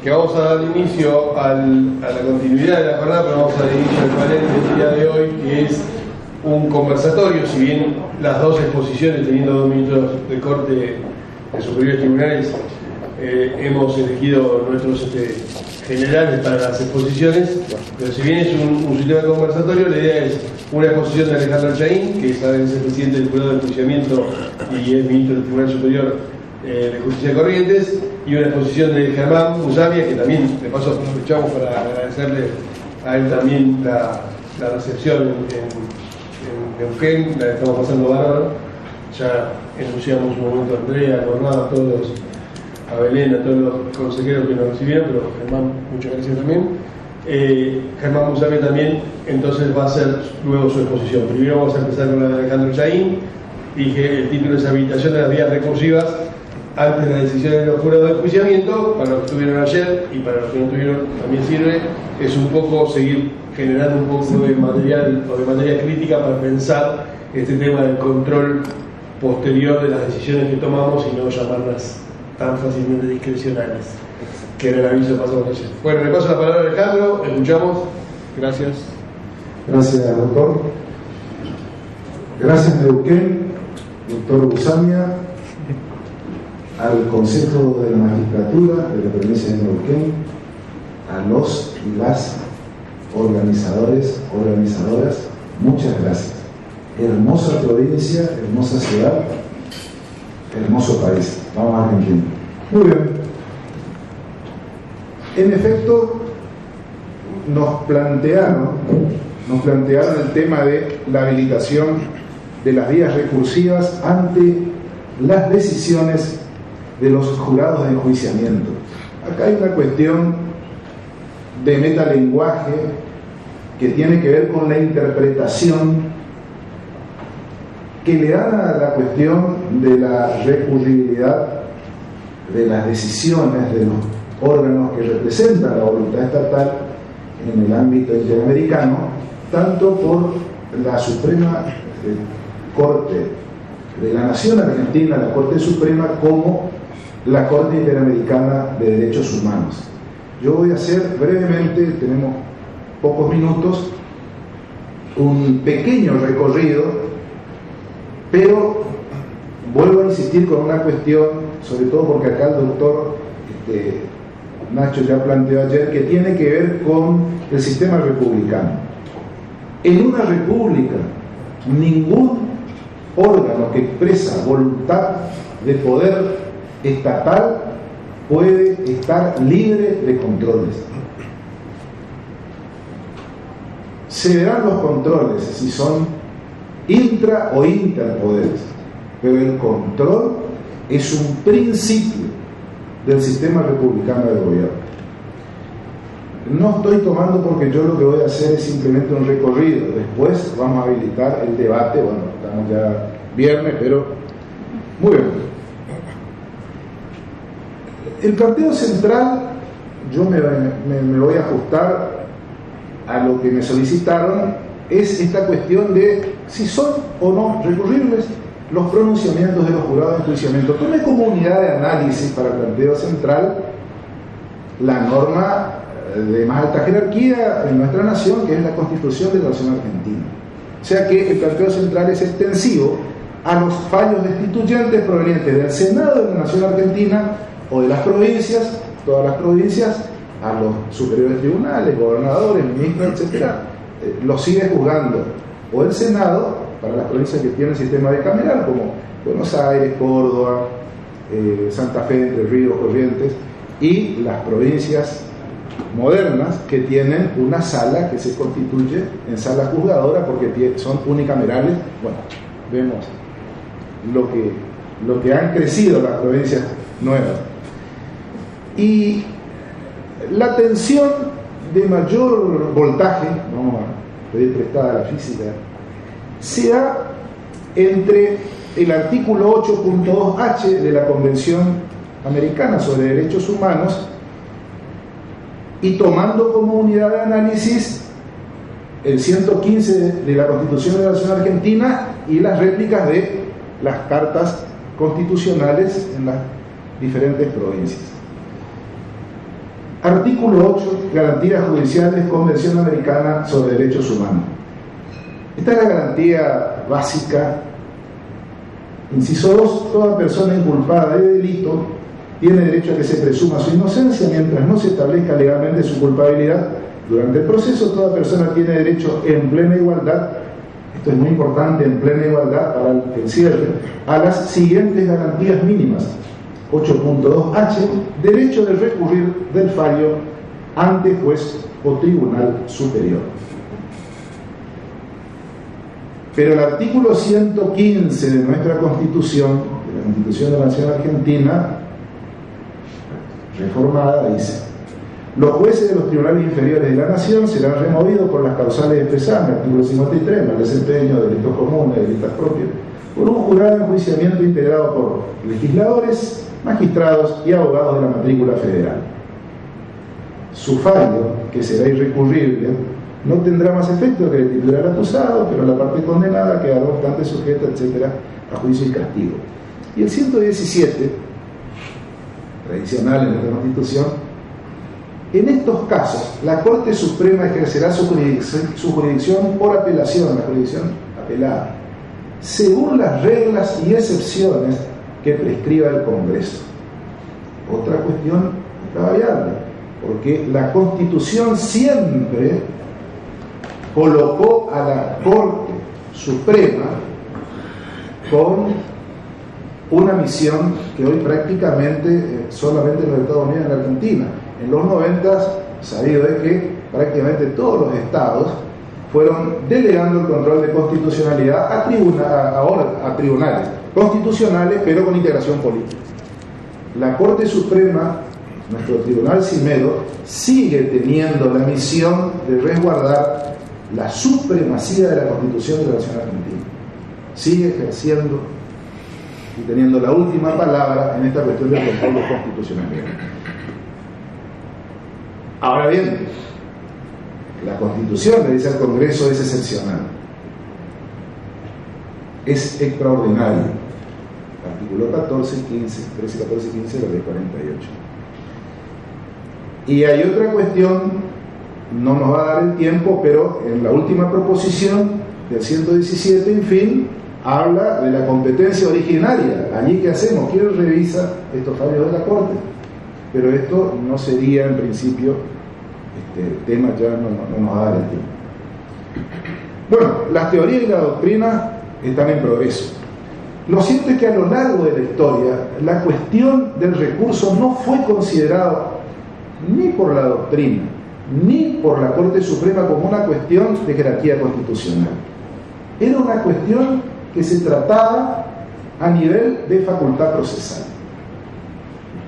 que vamos a dar inicio a la continuidad de la jornada, pero vamos a dar inicio al panel del día de hoy, que es un conversatorio. Si bien las dos exposiciones, teniendo 2 minutos de corte de superiores tribunales, hemos elegido nuestros generales para las exposiciones, pero si bien es un sistema conversatorio, la idea es una exposición de Alejandro Chaín, que saben es el presidente del Jurado de Enjuiciamiento y es ministro del Tribunal Superior de Justicia de Corrientes, y una exposición de Germán Musamia, que también, de paso, aprovechamos para agradecerle a él también la recepción en Neuquén, la estamos pasando bárbaro. Ya enunciamos un momento a Andrea, a Gordado, a todos, a Belén, a todos los consejeros que nos recibieron, pero Germán, muchas gracias también. Germán Musamia también, entonces va a hacer luego su exposición. Primero vamos a empezar con la de Alejandro Chaín. Dije, el título es Habilitación de las vías recursivas antes de la decisión de los jurados de enjuiciamiento. Para los que estuvieron ayer y para los que no estuvieron también sirve. Es un poco seguir generando un poco de material o de materia crítica para pensar este tema del control posterior de las decisiones que tomamos y no llamarlas tan fácilmente discrecionales, que era el aviso que pasamos ayer. Bueno, le paso la palabra a Alejandro, escuchamos. Gracias. Gracias, doctor. Gracias, Neuquén, doctor Musamia, al Consejo de la Magistratura de la provincia de Neuquén, a los y las organizadores, organizadoras, muchas gracias. Hermosa provincia, hermosa ciudad, hermoso país. Vamos a Argentina. Muy bien. En efecto, nos plantearon el tema de la habilitación de las vías recursivas ante las decisiones de los jurados de enjuiciamiento. Acá hay una cuestión de metalenguaje que tiene que ver con la interpretación que le dan a la cuestión de la recurribilidad de las decisiones de los órganos que representan la voluntad estatal en el ámbito interamericano, tanto por la Suprema Corte de la Nación Argentina, la Corte Suprema, como la Corte Interamericana de Derechos Humanos. Yo voy a hacer brevemente, tenemos pocos minutos, un pequeño recorrido, pero vuelvo a insistir con una cuestión, sobre todo porque acá el doctor Nacho ya planteó ayer, que tiene que ver con el sistema republicano. En una república, ningún órgano que expresa voluntad de poder estatal puede estar libre de controles. Se verán los controles si son intra o interpoderes, pero el control es un principio del sistema republicano de gobierno. No estoy tomando porque yo lo que voy a hacer es simplemente un recorrido. Después vamos a habilitar el debate. Bueno, estamos ya viernes, pero muy bien. El planteo central, yo me voy a ajustar a lo que me solicitaron, es esta cuestión de si son o no recurribles los pronunciamientos de los jurados de enjuiciamiento. Tome como unidad de análisis para el planteo central la norma de más alta jerarquía en nuestra nación, que es la Constitución de la Nación Argentina. O sea que el planteo central es extensivo a los fallos destituyentes provenientes del Senado de la Nación Argentina o de las provincias, todas las provincias, a los superiores tribunales, gobernadores, ministros, etc. Los sigue juzgando o el Senado para las provincias que tienen sistema bicameral, como Buenos Aires, Córdoba, Santa Fe, Entre Ríos, Corrientes, y las provincias modernas que tienen una sala que se constituye en sala juzgadora porque son unicamerales. Bueno, vemos lo que han crecido las provincias nuevas. Y la tensión de mayor voltaje, vamos a pedir prestada la física, se da entre el artículo 8.2H de la Convención Americana sobre Derechos Humanos y tomando como unidad de análisis el 115 de la Constitución de la Nación Argentina y las réplicas de las cartas constitucionales en las diferentes provincias. Artículo 8, garantías judiciales, Convención Americana sobre Derechos Humanos. Esta es la garantía básica. Inciso 2, toda persona inculpada de delito tiene derecho a que se presuma su inocencia mientras no se establezca legalmente su culpabilidad. Durante el proceso, toda persona tiene derecho en plena igualdad, esto es muy importante, en plena igualdad para el cierre, a las siguientes garantías mínimas. 8.2h, derecho de recurrir del fallo ante juez o tribunal superior. Pero el artículo 115 de nuestra Constitución, de la Constitución de la Nación Argentina, reformada, dice: los jueces de los tribunales inferiores de la Nación serán removidos por las causales expresadas en el artículo 53, mal desempeño, delitos comunes, delitos propios, por un jurado de enjuiciamiento integrado por legisladores, magistrados y abogados de la matrícula federal. Su fallo, que será irrecurrible, no tendrá más efecto que el titular acusado, pero la parte condenada quedará obstante sujeta, etcétera, a juicio y castigo. Y el 117, tradicional en nuestra Constitución, en estos casos, la Corte Suprema ejercerá su jurisdicción por apelación, la jurisdicción apelada, según las reglas y excepciones que prescriba el Congreso. Otra cuestión variable, porque la Constitución siempre colocó a la Corte Suprema con una misión que hoy prácticamente solamente en los Estados Unidos y en la Argentina. En los 90, sabido es que prácticamente todos los estados fueron delegando el control de constitucionalidad a tribunales constitucionales, pero con integración política. La Corte Suprema, nuestro tribunal cimero, sigue teniendo la misión de resguardar la supremacía de la Constitución de la Nación Argentina. Sigue ejerciendo y teniendo la última palabra en esta cuestión del control de constitucionalidad. Ahora bien, la Constitución, le dice al Congreso, es excepcional, es extraordinario. Artículo 14, 15, 13, 14 y 15 de la ley 48. Y hay otra cuestión, no nos va a dar el tiempo, pero en la última proposición del 117, en fin, habla de la competencia originaria. Allí, ¿qué hacemos? ¿Quién revisa estos fallos de la Corte? Pero esto no sería en principio tema, ya no nos va a dar el tiempo. Bueno, las teorías y la doctrina están en progreso. Lo cierto es que a lo largo de la historia la cuestión del recurso no fue considerado ni por la doctrina ni por la Corte Suprema como una cuestión de jerarquía constitucional. Era una cuestión que se trataba a nivel de facultad procesal.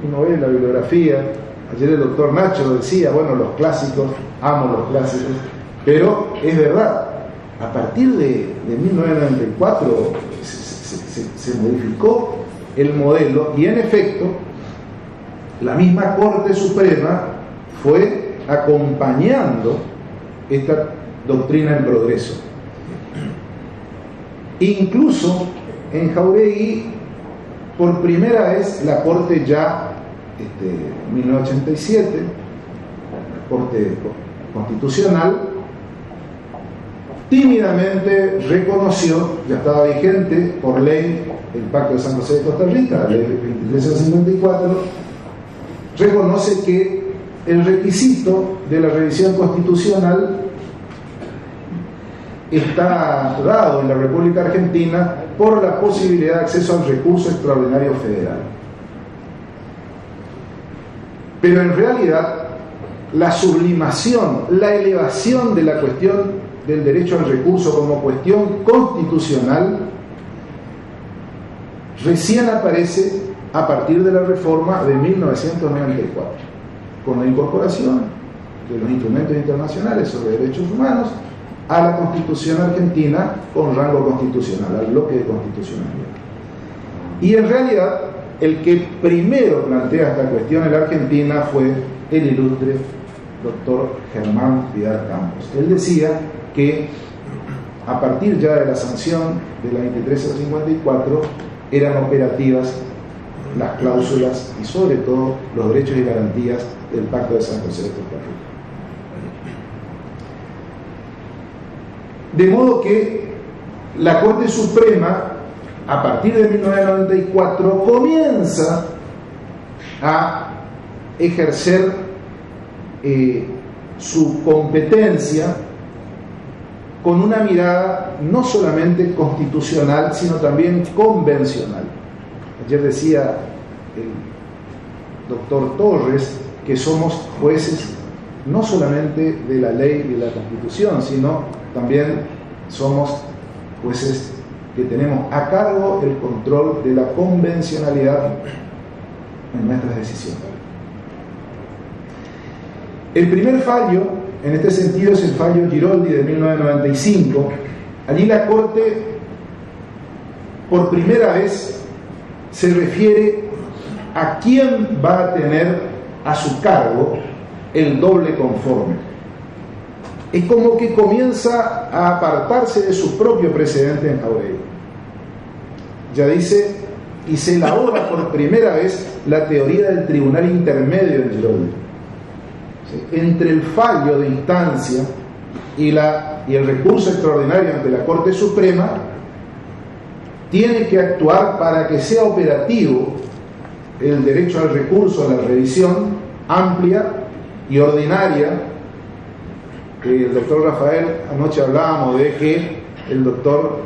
Uno ve la bibliografía, ayer el doctor Nacho decía, bueno, los clásicos, amo los clásicos, pero es verdad, a partir de 1994 se modificó el modelo y en efecto la misma Corte Suprema fue acompañando esta doctrina en progreso. Incluso en Jáuregui, por primera vez, la Corte ya, 1987, la Corte Constitucional, tímidamente reconoció, ya estaba vigente por ley, el Pacto de San José de Costa Rica, la ley 2354, reconoce que el requisito de la revisión constitucional está dado en la República Argentina por la posibilidad de acceso al recurso extraordinario federal. Pero en realidad, la sublimación, la elevación de la cuestión del derecho al recurso como cuestión constitucional recién aparece a partir de la reforma de 1994, con la incorporación de los instrumentos internacionales sobre derechos humanos a la Constitución argentina con rango constitucional, al bloque de constitucionalidad. Y en realidad, el que primero plantea esta cuestión en la Argentina fue el ilustre doctor Germán Vidal Campos. Él decía que a partir ya de la sanción de la 2354 eran operativas las cláusulas y sobre todo los derechos y garantías del Pacto de San José de Costa Rica. De modo que la Corte Suprema, a partir de 1994, comienza a ejercer su competencia con una mirada no solamente constitucional, sino también convencional. Ayer decía el doctor Torres que somos jueces no solamente de la ley y de la Constitución, sino también somos jueces que tenemos a cargo el control de la convencionalidad en nuestras decisiones. El primer fallo, en este sentido, es el fallo Giroldi de 1995. Allí la Corte, por primera vez, se refiere a quién va a tener a su cargo el doble conforme. Es como que comienza a apartarse de su propio precedente en Jauregui. Ya dice, y se elabora por primera vez la teoría del tribunal intermedio en Giroldi. Entre el fallo de instancia y el recurso extraordinario ante la Corte Suprema, tiene que actuar para que sea operativo el derecho al recurso a la revisión amplia y ordinaria. Que el doctor Rafael, anoche hablábamos de que el doctor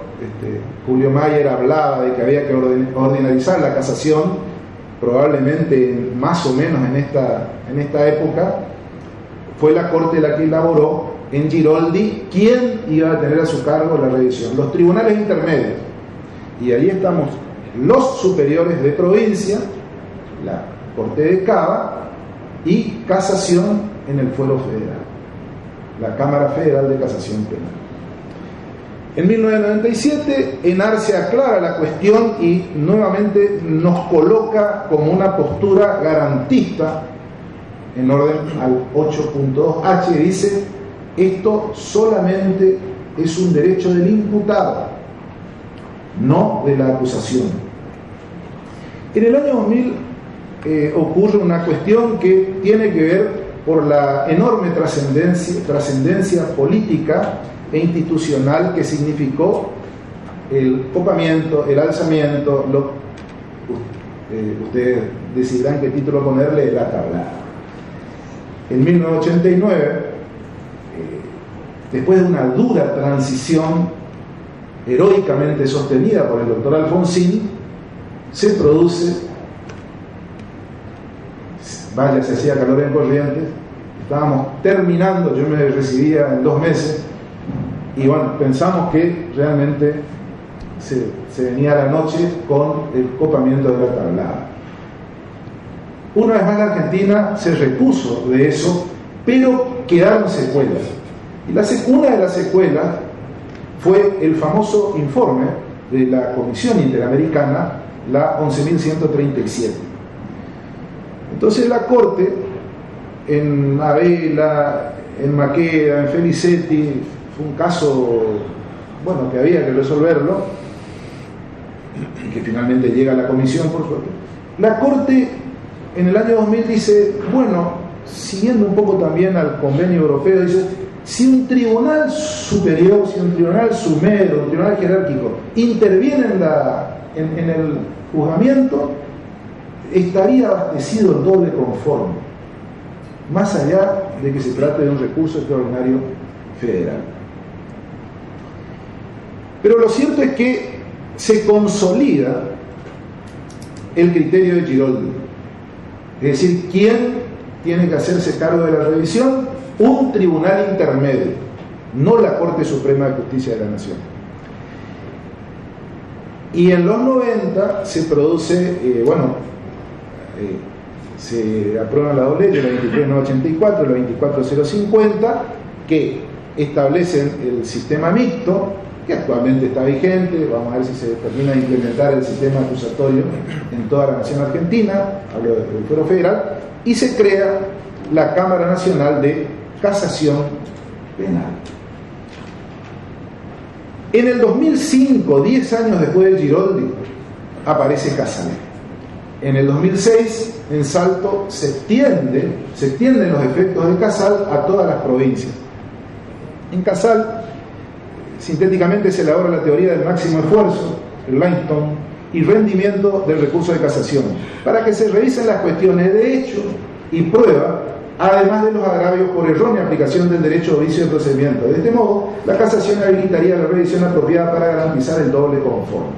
Julio Mayer hablaba de que había que ordinarizar la casación, probablemente más o menos en esta época. Fue la Corte la que elaboró en Giroldi quién iba a tener a su cargo la revisión. Los tribunales intermedios. Y ahí estamos los superiores de provincia, la Corte de Cava y casación en el fuero federal, la Cámara Federal de Casación Penal. En 1997, ENAR se aclara la cuestión y nuevamente nos coloca como una postura garantista en orden al 8.2H. Dice, esto solamente es un derecho del imputado, no de la acusación. En el año 2000 ocurre una cuestión que tiene que ver por la enorme trascendencia política e institucional que significó el copamiento, el alzamiento, ustedes decidirán qué título ponerle, la tablada. En 1989, después de una dura transición heroicamente sostenida por el doctor Alfonsín, se produce, vaya, se hacía calor en Corrientes, estábamos terminando, yo me recibía en 2 meses, y bueno, pensamos que realmente se venía la noche con el copamiento de la tablada. Una vez más la Argentina se repuso de eso, pero quedaron secuelas. Y una de las secuelas fue el famoso informe de la Comisión Interamericana, la 11.137. Entonces la Corte, en Abela, en Maqueda, en Felicetti, fue un caso, bueno, que había que resolverlo, y que finalmente llega a la Comisión, por suerte. La Corte en el año 2000 dice, bueno, siguiendo un poco también al convenio europeo, dice, si un tribunal superior, si un tribunal sumero, un tribunal jerárquico interviene en el juzgamiento, estaría abastecido el doble conforme, más allá de que se trate de un recurso extraordinario federal. Pero lo cierto es que se consolida el criterio de Giroldi. Es decir, ¿quién tiene que hacerse cargo de la revisión? Un tribunal intermedio, no la Corte Suprema de Justicia de la Nación. Y en los 90 se produce, se aprueban las 2 leyes, la 23.984 y la 24.050, que establecen el sistema mixto, que actualmente está vigente. Vamos a ver si se termina de implementar el sistema acusatorio en toda la nación argentina, hablo del fuero federal, y se crea la Cámara Nacional de Casación Penal. En el 2005, 10 años después de Giroldi, aparece Casalet. En el 2006, en Salto, se extienden los efectos de Casal a todas las provincias. En Casal, sintéticamente, se elabora la teoría del máximo esfuerzo, el limestone, y rendimiento del recurso de casación, para que se revisen las cuestiones de hecho y prueba, además de los agravios por errónea aplicación del derecho de vicio de procedimiento. De este modo, la casación habilitaría la revisión apropiada para garantizar el doble conforme.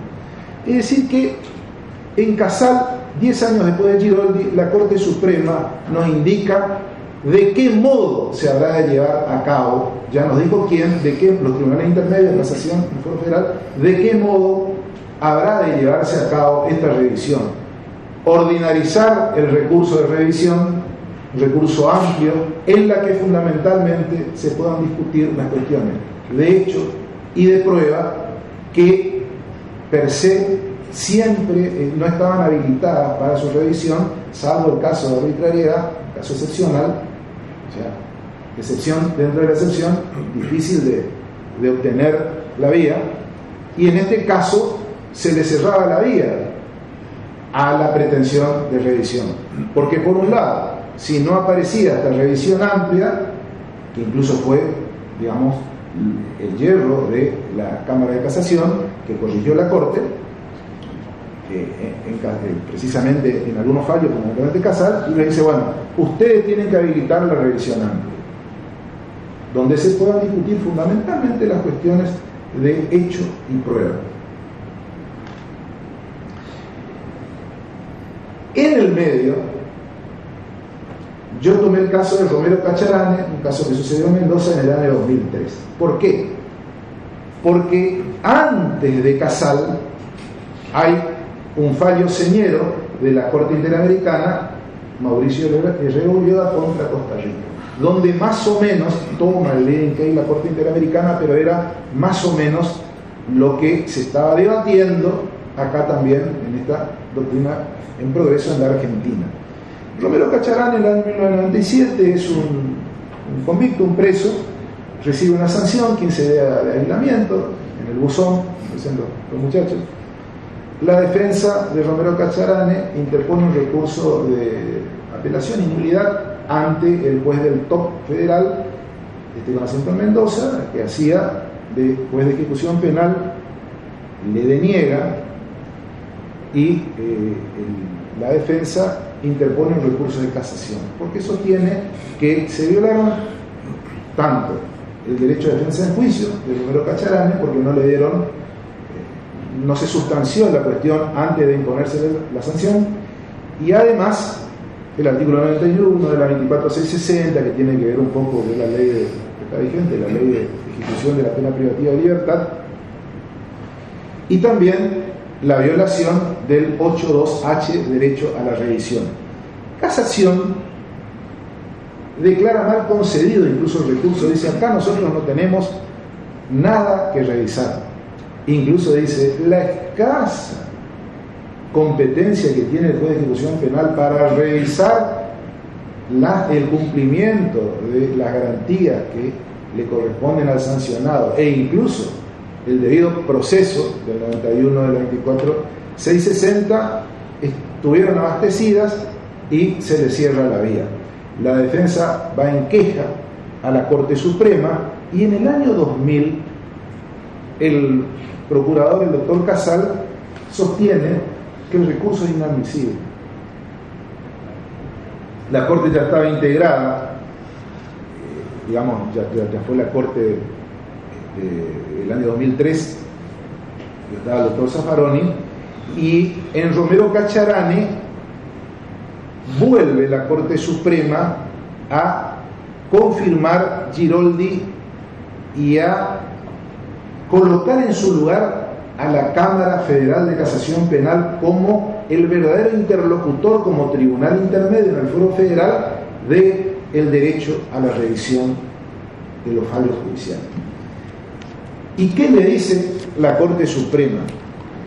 Es decir que en Casal, 10 años después de Giroldi, la Corte Suprema nos indica de qué modo se habrá de llevar a cabo, ya nos dijo quién, de qué, los tribunales intermedios de casación, el Foro Federal, de qué modo habrá de llevarse a cabo esta revisión. Ordinarizar el recurso de revisión, recurso amplio, en la que fundamentalmente se puedan discutir las cuestiones de hecho y de prueba que per se siempre no estaban habilitadas para su revisión, salvo el caso de arbitrariedad, caso excepcional, o sea, excepción dentro de la excepción, difícil de obtener la vía, y en este caso se le cerraba la vía a la pretensión de revisión, porque por un lado, si no aparecía esta revisión amplia, que incluso fue, digamos, el hierro de la Cámara de Casación, que corrigió la Corte, precisamente en algunos fallos, como el de Casal, y le dice, bueno, ustedes tienen que habilitar la revisión amplia, donde se puedan discutir fundamentalmente las cuestiones de hecho y prueba. En el medio, yo tomé el caso de Romero Cacharane, un caso que sucedió en Mendoza en el año 2003. ¿Por qué? Porque antes de Casal hay un fallo señero de la Corte Interamericana, Mauricio Herrera Ulloa contra Costa Rica, donde más o menos toma el leading case la Corte Interamericana, pero era más o menos lo que se estaba debatiendo acá también en esta doctrina en progreso en la Argentina. Romero Cacharane en el año 1997 es un convicto, un preso, recibe una sanción, 15 días de aislamiento en el buzón, dicen los muchachos. La defensa de Romero Cacharane interpone un recurso de apelación y nulidad ante el juez del TOP federal, con acento en Mendoza, que hacía de juez de ejecución penal, le deniega y la defensa interpone un recurso de casación, porque sostiene que se violaron tanto el derecho de defensa en juicio de Romero Cacharane, porque no le dieron, no se sustanció la cuestión antes de imponerse la sanción, y además el artículo 91 de la 24660, que tiene que ver un poco de la ley que está vigente, la ley de ejecución de la pena privativa de libertad, y también la violación del 8.2h, derecho a la revisión. Casación declara mal concedido incluso el recurso, dice acá nosotros no tenemos nada que revisar. Incluso dice la escasa competencia que tiene el juez de ejecución penal para revisar el cumplimiento de las garantías que le corresponden al sancionado e incluso el debido proceso del 91 del 24.660 estuvieron abastecidas y se le cierra la vía. La defensa va en queja a la Corte Suprema y en el año 2000 el procurador, el doctor Casal, sostiene que el recurso es inadmisible. La Corte ya estaba integrada, digamos, ya fue la Corte del año 2003, estaba el doctor Zaffaroni, y en Romero Cacharane vuelve la Corte Suprema a confirmar Giroldi y a colocar en su lugar a la Cámara Federal de Casación Penal como el verdadero interlocutor, como tribunal intermedio en el Foro Federal del derecho a la revisión de los fallos judiciales. ¿Y qué le dice la Corte Suprema?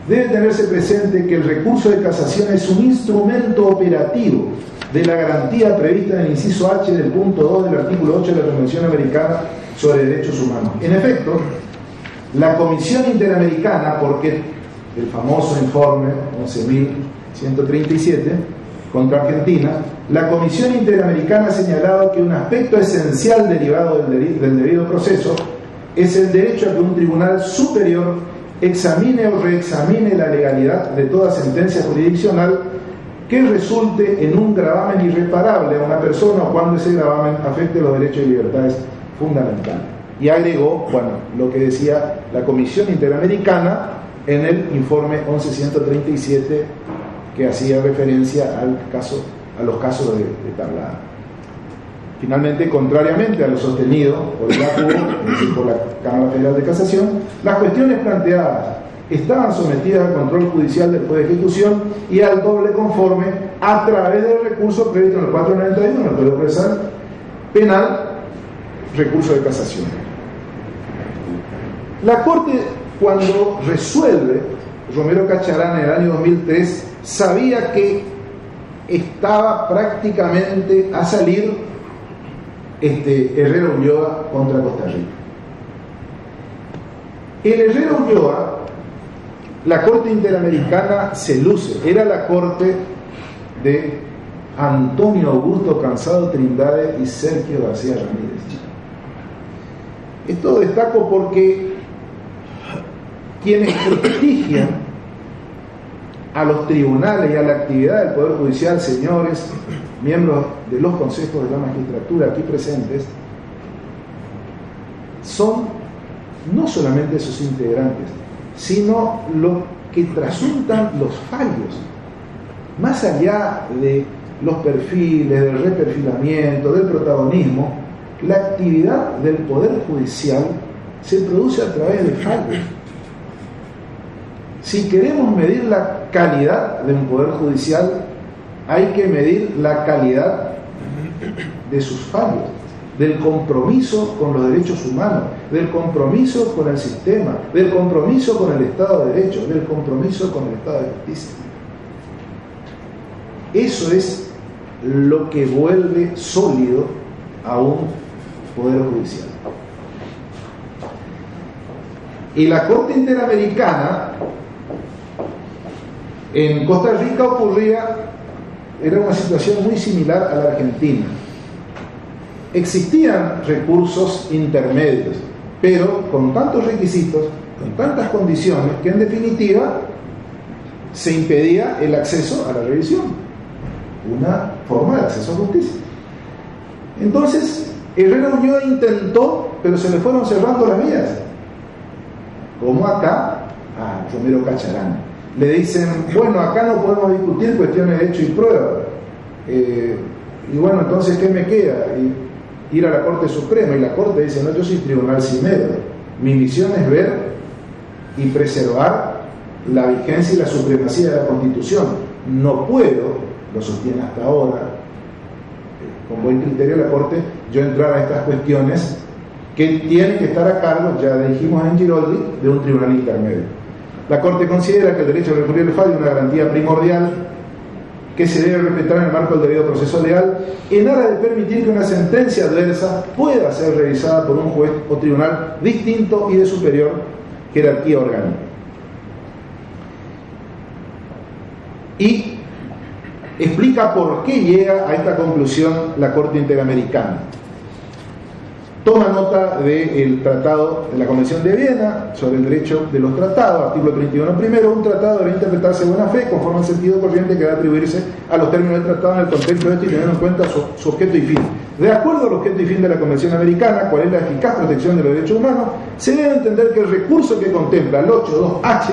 Debe tenerse presente que el recurso de casación es un instrumento operativo de la garantía prevista en el inciso H del punto 2 del artículo 8 de la Convención Americana sobre Derechos Humanos. En efecto, la Comisión Interamericana, porque el famoso informe 137 contra Argentina, la Comisión Interamericana ha señalado que un aspecto esencial derivado del debido proceso es el derecho a que un tribunal superior examine o reexamine la legalidad de toda sentencia jurisdiccional que resulte en un gravamen irreparable a una persona o cuando ese gravamen afecte los derechos y libertades fundamentales. Y agregó, bueno, lo que decía la Comisión Interamericana en el informe 1137 que hacía referencia a los casos de Tablada. Finalmente, contrariamente a lo sostenido por el ACU, es decir, por la Cámara Federal de Casación, las cuestiones planteadas estaban sometidas al control judicial del Poder de Ejecución y al doble conforme a través del recurso previsto en el 491 del Código Procesal Penal, recurso de casación. La Corte, cuando resuelve Romero Cacharán en el año 2003, sabía que estaba prácticamente a salir Herrera Ulloa contra Costa Rica. En Herrera Ulloa, la Corte Interamericana se luce, era la Corte de Antonio Augusto Cansado Trindade y Sergio García Ramírez. Esto destaco porque quienes prestigian a los tribunales y a la actividad del Poder Judicial, señores miembros de los consejos de la magistratura aquí presentes, son no solamente sus integrantes, sino los que trasuntan los fallos, más allá de los perfiles, del reperfilamiento, del protagonismo. La actividad del Poder Judicial se produce a través de fallos. Si queremos medir la calidad de un Poder Judicial, hay que medir la calidad de sus fallos, del compromiso con los derechos humanos, del compromiso con el sistema, del compromiso con el Estado de Derecho, del compromiso con el Estado de Justicia. Eso es lo que vuelve sólido a un Poder Judicial. Y la Corte Interamericana en Costa Rica era una situación muy similar a la Argentina. Existían recursos intermedios, pero con tantos requisitos, con tantas condiciones, que en definitiva se impedía el acceso a la revisión, una forma de acceso a justicia. Entonces, Herrera Ulloa intentó, pero se le fueron cerrando las vías, como acá a Romero Cacharán. Le dicen, bueno, acá no podemos discutir cuestiones de hecho y prueba. Y bueno, entonces, ¿qué me queda? Ir a la Corte Suprema. Y la Corte dice, no, yo soy tribunal cimero. Mi misión es ver y preservar la vigencia y la supremacía de la Constitución. No puedo, lo sostiene hasta ahora, con buen criterio la Corte, yo entrar a estas cuestiones que tienen que estar a cargo, ya dijimos en Giroldi, de un tribunal intermedio. La Corte considera que el derecho a recurrir al fallo es una garantía primordial que se debe respetar en el marco del debido proceso legal, en aras de permitir que una sentencia adversa pueda ser revisada por un juez o tribunal distinto y de superior jerarquía orgánica. Y explica por qué llega a esta conclusión la Corte Interamericana. Toma nota del tratado de la Convención de Viena sobre el derecho de los tratados, artículo 31 primero, un tratado debe interpretarse de buena fe conforme al sentido corriente que debe atribuirse a los términos del tratado en el contexto de esto y tener en cuenta su objeto y fin. De acuerdo al objeto y fin de la Convención Americana, cuál es la eficaz protección de los derechos humanos, se debe entender que el recurso que contempla el 8.2h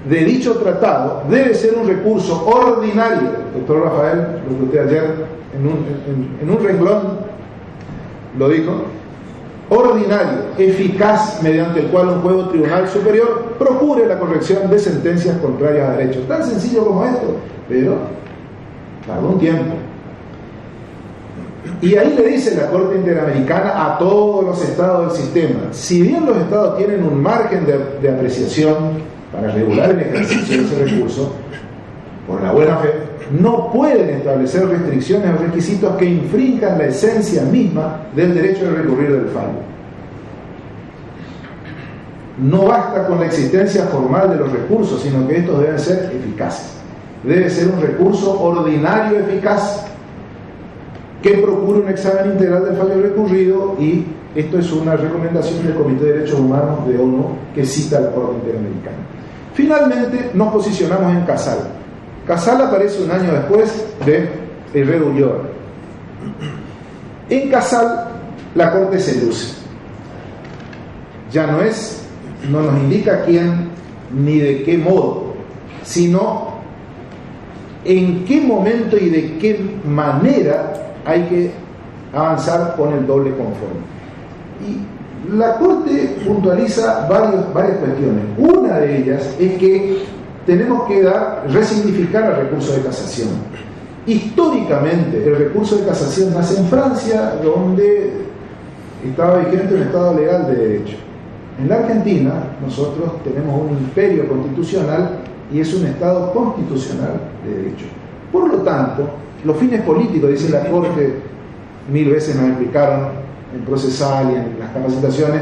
de dicho tratado debe ser un recurso ordinario. Doctor Rafael, lo que usted ayer en un renglón lo dijo, ordinario, eficaz, mediante el cual un juez o tribunal superior procure la corrección de sentencias contrarias a derechos. Tan sencillo como esto, pero tardó un tiempo. Y ahí le dice la Corte Interamericana a todos los estados del sistema, si bien los estados tienen un margen de apreciación para regular el ejercicio de ese recurso, por la buena fe, no pueden establecer restricciones o requisitos que infrinjan la esencia misma del derecho de recurrir del fallo. No basta con la existencia formal de los recursos, sino que estos deben ser eficaces. debe ser un recurso ordinario eficaz que procure un examen integral del fallo recurrido, y esto es una recomendación del Comité de Derechos Humanos de ONU que cita la Corte Interamericana. Finalmente nos posicionamos en Casal. Casal aparece un año después de Herrera Ulloa. En Casal la Corte se luce. Ya no nos indica quién ni de qué modo, sino en qué momento y de qué manera hay que avanzar con el doble conforme. Y la Corte puntualiza varias cuestiones. Una de ellas es que tenemos que resignificar el recurso de casación. Históricamente, el recurso de casación nace en Francia, donde estaba vigente un Estado legal de derecho. En la Argentina, nosotros tenemos un imperio constitucional y es un Estado constitucional de derecho. Por lo tanto, los fines políticos, dice la Corte, 1000 veces nos explicaron en procesal y en las capacitaciones,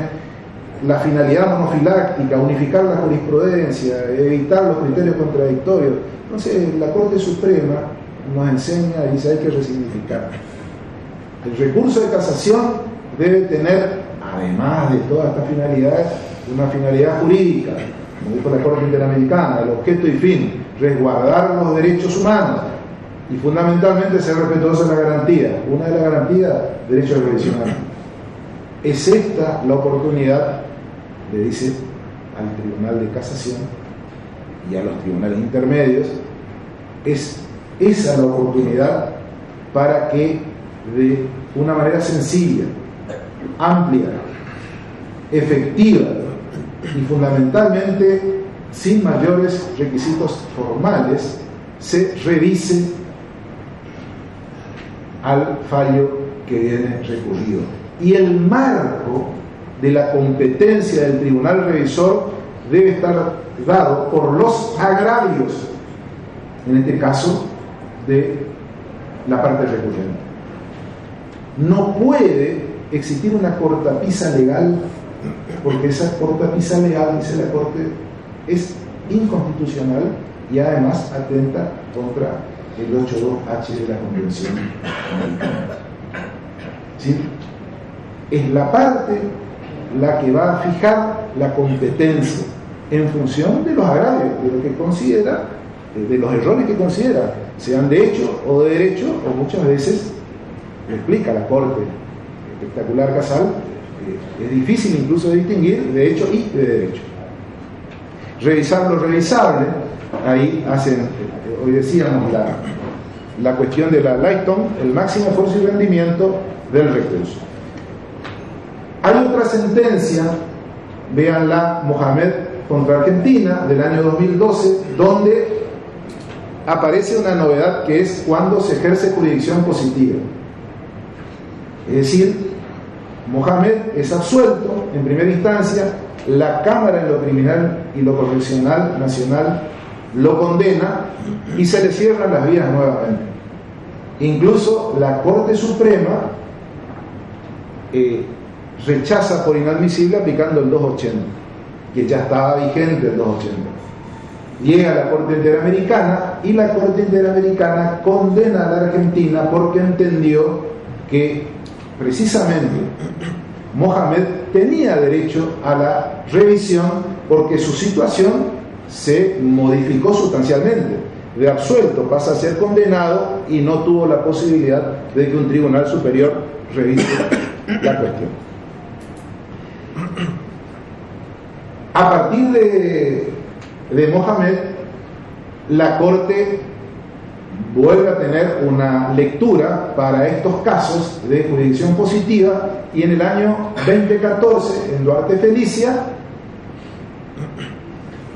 la finalidad monofiláctica, unificar la jurisprudencia, evitar los criterios contradictorios. Entonces, la Corte Suprema nos enseña y dice hay que resignificar. El recurso de casación debe tener, además de todas estas finalidades, una finalidad jurídica, como dijo la Corte Interamericana, el objeto y fin, resguardar los derechos humanos y fundamentalmente ser respetuoso de la garantía. Una de las garantías, derecho de revisional. Es esta la oportunidad, le dice al Tribunal de Casación y a los tribunales intermedios, es esa la oportunidad para que de una manera sencilla, amplia, efectiva y fundamentalmente sin mayores requisitos formales, se revise al fallo que viene recurrido. Y el marco de la competencia del tribunal revisor debe estar dado por los agravios, en este caso, de la parte recurrente. No puede existir una cortapisa legal, porque esa cortapisa legal, dice la Corte, es inconstitucional y además atenta contra el 8.2H de la Convención Americana. ¿Sí? Es la parte la que va a fijar la competencia en función de los agravios, de lo que considera, de los errores que considera, sean de hecho o de derecho, o muchas veces le explica la Corte espectacular Casal, es difícil incluso de distinguir de hecho y de derecho. Revisar lo revisable, ahí hacen, hoy decíamos, la cuestión de la Lighton, el máximo esfuerzo y rendimiento del recurso. Hay otra sentencia, véanla, Mohamed contra Argentina, del año 2012, donde aparece una novedad que es cuando se ejerce jurisdicción positiva. Es decir, Mohamed es absuelto en primera instancia, la Cámara en lo criminal y lo correccional nacional lo condena y se le cierran las vías nuevamente. Incluso la Corte Suprema rechaza por inadmisible aplicando el 280, que ya estaba vigente el 280. Llega a la Corte Interamericana y la Corte Interamericana condena a la Argentina porque entendió que precisamente Mohamed tenía derecho a la revisión porque su situación se modificó sustancialmente. De absuelto pasa a ser condenado y no tuvo la posibilidad de que un tribunal superior revise la cuestión. A partir de Mohamed, la Corte vuelve a tener una lectura para estos casos de jurisdicción positiva y en el año 2014, en Duarte Felicia,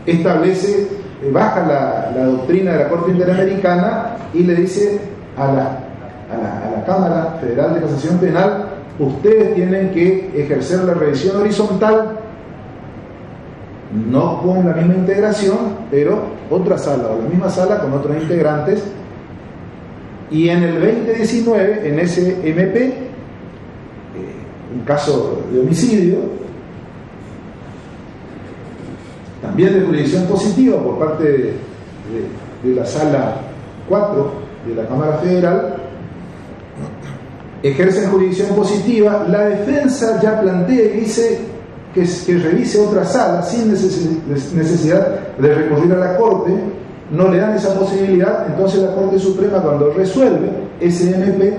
establece, baja la doctrina de la Corte Interamericana y le dice a la Cámara Federal de Casación Penal: ustedes tienen que ejercer la revisión horizontal, no con la misma integración, pero otra sala o la misma sala con otros integrantes. Y en el 2019, en ese MP, un caso de homicidio, también de jurisdicción positiva por parte de la Sala 4 de la Cámara Federal ejercen jurisdicción positiva. La defensa ya plantea y dice que revise otra sala sin necesidad de recurrir a la Corte. No le dan esa posibilidad. Entonces la Corte Suprema, cuando resuelve SMP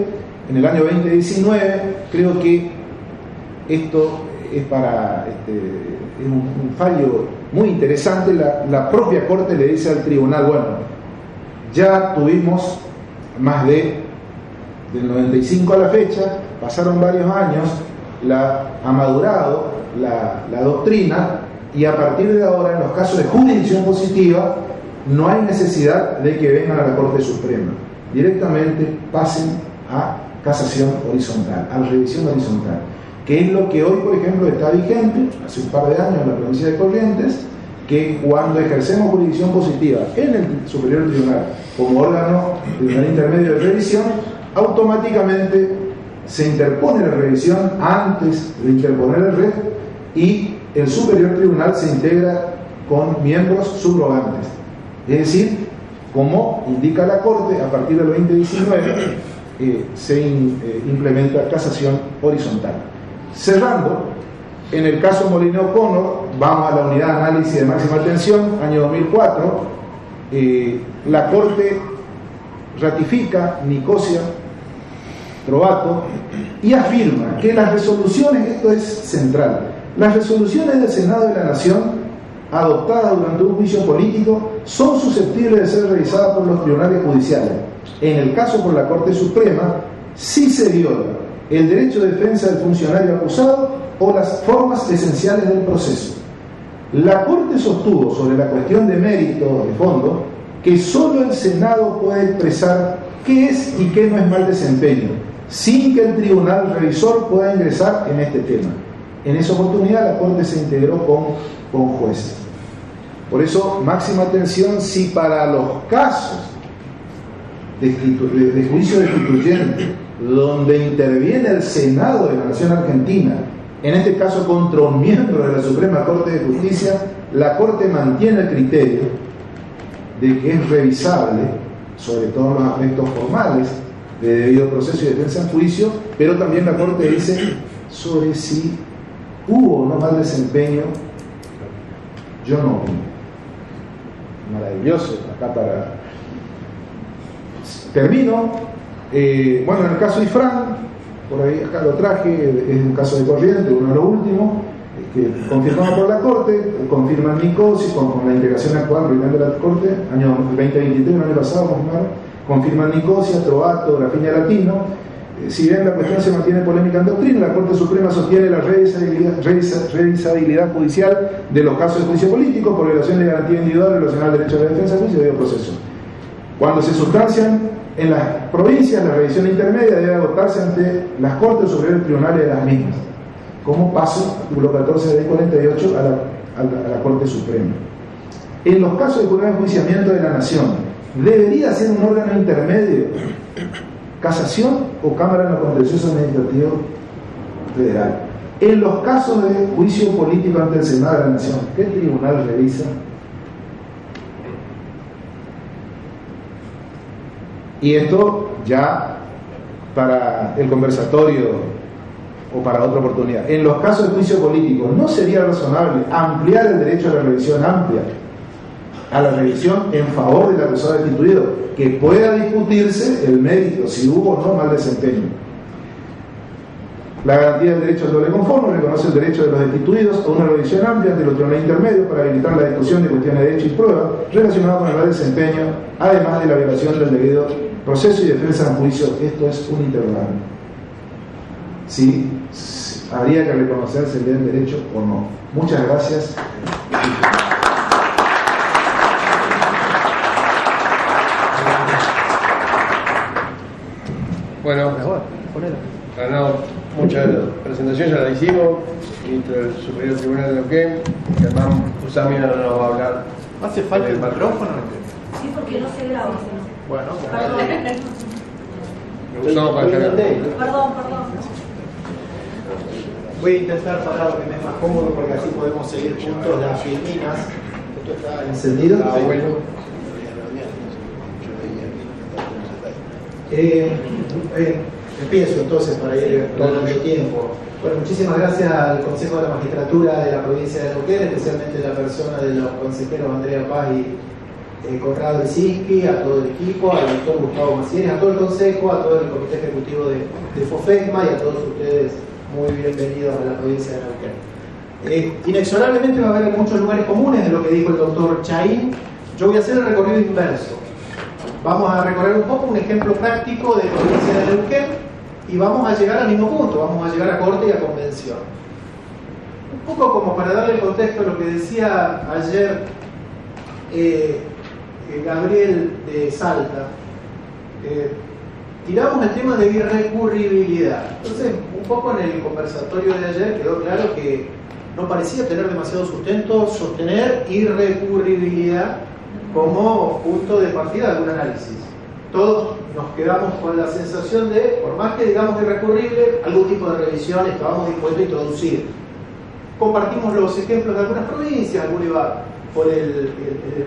en el año 2019, creo que esto es para es un fallo muy interesante. La propia Corte le dice al tribunal: bueno, ya tuvimos más del 95 a la fecha, pasaron varios años, ha madurado la doctrina, y a partir de ahora, en los casos de jurisdicción positiva, no hay necesidad de que vengan a la Corte Suprema. Directamente pasen a casación horizontal, a revisión horizontal, que es lo que hoy, por ejemplo, está vigente, hace un par de años en la provincia de Corrientes, que cuando ejercemos jurisdicción positiva en el Superior Tribunal como órgano tribunal intermedio de revisión, automáticamente se interpone la revisión antes de interponer el REF, y el Superior Tribunal se integra con miembros subrogantes. Es decir, como indica la Corte, a partir del 2019 se implementa casación horizontal. Cerrando, en el caso Molina O'Connor, vamos a la unidad de análisis de máxima tensión, año 2004, la Corte ratifica Nicosia Trovato y afirma que las resoluciones, esto es central, las resoluciones del Senado de la Nación adoptadas durante un juicio político son susceptibles de ser revisadas por los tribunales judiciales. En el caso por la Corte Suprema, si se viola el derecho de defensa del funcionario acusado o las formas esenciales del proceso. La Corte sostuvo sobre la cuestión de mérito de fondo que solo el Senado puede expresar qué es y qué no es mal desempeño, sin que el tribunal revisor pueda ingresar en este tema. En esa oportunidad la Corte se integró con jueces. Por eso, máxima atención si para los casos de juicio destituyente, donde interviene el Senado de la Nación Argentina, en este caso contra un miembro de la Suprema Corte de Justicia, la Corte mantiene el criterio de que es revisable, sobre todo los aspectos formales de debido proceso y defensa en juicio, pero también la Corte dice sobre si hubo o no mal desempeño. Yo no opino. Maravilloso, acá para... Termino. Bueno, en el caso de Ifrán, por ahí acá lo traje, es un caso de Corrientes, uno de los últimos, que confirmado por la Corte, confirma Nicosia, con la integración actual de la Corte, año 2023, el año pasado, confirma Nicosia, Trovato, Grafiña Latino. Si bien la cuestión se mantiene polémica en doctrina, la Corte Suprema sostiene la revisabilidad judicial de los casos de juicio político por violación de garantía individual relacionada al derecho de defensa, juicio y debido proceso. Cuando se sustancian en las provincias, la revisión intermedia debe adoptarse ante las Cortes Superiores Tribunales de las mismas, como paso, artículo 14 de la Ley 48, a la Corte Suprema. En los casos de jurado de enjuiciamiento de la Nación, ¿debería ser un órgano intermedio casación o Cámara de lo Contencioso Administrativo Federal? En los casos de juicio político ante el Senado de la Nación, ¿qué tribunal revisa? Y esto ya para el conversatorio o para otra oportunidad. En los casos de juicio político, ¿no sería razonable ampliar el derecho a la revisión amplia, a la revisión en favor del acusado destituido, que pueda discutirse el mérito, si hubo o no mal desempeño? La garantía del derecho al doble conforme reconoce el derecho de los destituidos a una revisión amplia ante los tribunales intermedios para habilitar la discusión de cuestiones de hecho y prueba relacionadas con el mal desempeño, además de la violación del debido proceso y defensa en juicio. Esto es un interrogante. Si habría que reconocerse el bien derecho o no. Muchas gracias. Bueno, mucha presentación ya la hicimos, ministro del Superior Tribunal de Neuquén, Germán Usamina nos va a hablar. ¿No hace falta el micrófono? Sí, porque no se graba. Bueno, Perdón. Voy a intentar parar lo que me es más cómodo porque así podemos seguir juntos las filminas. Esto está encendido. Bueno. Empiezo entonces para ir ganando tiempo. Bueno, muchísimas gracias al Consejo de la Magistratura de la provincia de Neuquén, especialmente la persona de los consejeros Andrea Paz y Conrado Isinski, a todo el equipo, al doctor Gustavo Macieres, a todo el Consejo, a todo el Comité Ejecutivo de FOFECMA y a todos ustedes muy bienvenidos a la provincia de Neuquén. Inexorablemente va a haber muchos lugares comunes de lo que dijo el doctor Chaín. Yo voy a hacer el recorrido inverso. Vamos a recorrer un poco un ejemplo práctico de provincia de Neuquén y vamos a llegar al mismo punto, vamos a llegar a corte y a convención. Un poco como para darle contexto a lo que decía ayer Gabriel de Salta, tiramos el tema de irrecurribilidad. Entonces, un poco en el conversatorio de ayer quedó claro que no parecía tener demasiado sustento sostener irrecurribilidad como punto de partida de algún análisis. Todos nos quedamos con la sensación de, por más que digamos irrecurrible, algún tipo de revisión estábamos dispuestos a introducir. Compartimos los ejemplos de algunas provincias, alguno iba por el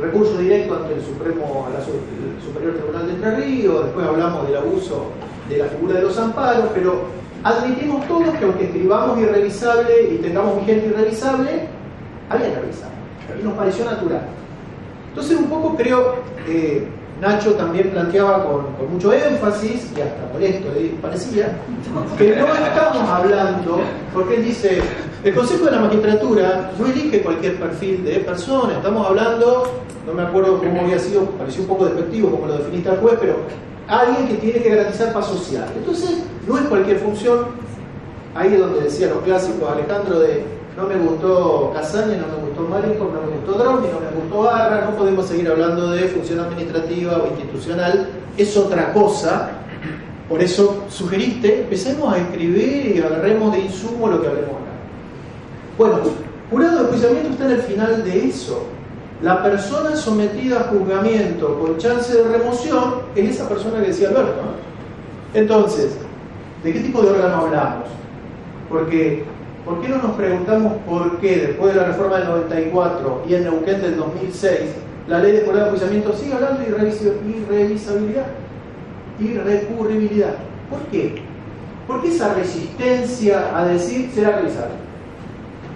recurso directo ante el Superior Tribunal de Entre Ríos, después hablamos del abuso de la figura de los amparos, pero admitimos todos que aunque escribamos irrevisable y tengamos vigente irrevisable, había que revisar, y nos pareció natural. Entonces un poco creo que Nacho también planteaba con mucho énfasis, y hasta molesto parecía, que no estamos hablando, porque él dice, el Consejo de la Magistratura no elige cualquier perfil de persona, estamos hablando, no me acuerdo cómo había sido, pareció un poco despectivo como lo definiste al juez, pero alguien que tiene que garantizar paz social. Entonces, no es cualquier función, ahí es donde decía los clásicos Alejandro de no me gustó Casaña, no me gustó Marinco, no me gustó Drowny, no me gustó Barra, no podemos seguir hablando de función administrativa o institucional, es otra cosa. Por eso sugeriste, empecemos a escribir y agarremos de insumo lo que hablemos acá. Bueno, jurado de enjuiciamiento está en el final de eso. La persona sometida a juzgamiento con chance de remoción es esa persona que decía Alberto. Entonces, ¿de qué tipo de órgano hablamos? Porque ¿por qué no nos preguntamos por qué después de la reforma del 94 y en Neuquén del 2006 la ley de jurado de enjuiciamiento sigue hablando de irrevisabilidad, irrecurribilidad? ¿Por qué? ¿Por qué esa resistencia a decir será revisable?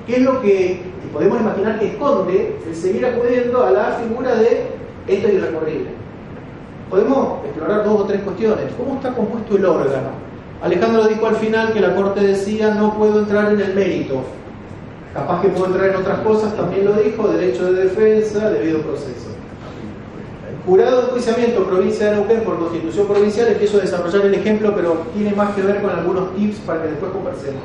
¿Qué es lo que podemos imaginar que esconde el seguir acudiendo a la figura de esto es irrecurrible? Podemos explorar dos o tres cuestiones. ¿Cómo está compuesto el órgano? Alejandro dijo al final que la Corte decía no puedo entrar en el mérito. Capaz que puedo entrar en otras cosas, también lo dijo, derecho de defensa, debido proceso. Jurado de enjuiciamiento, provincia de Neuquén, por constitución provincial, empiezo a desarrollar el ejemplo, pero tiene más que ver con algunos tips para que después conversemos.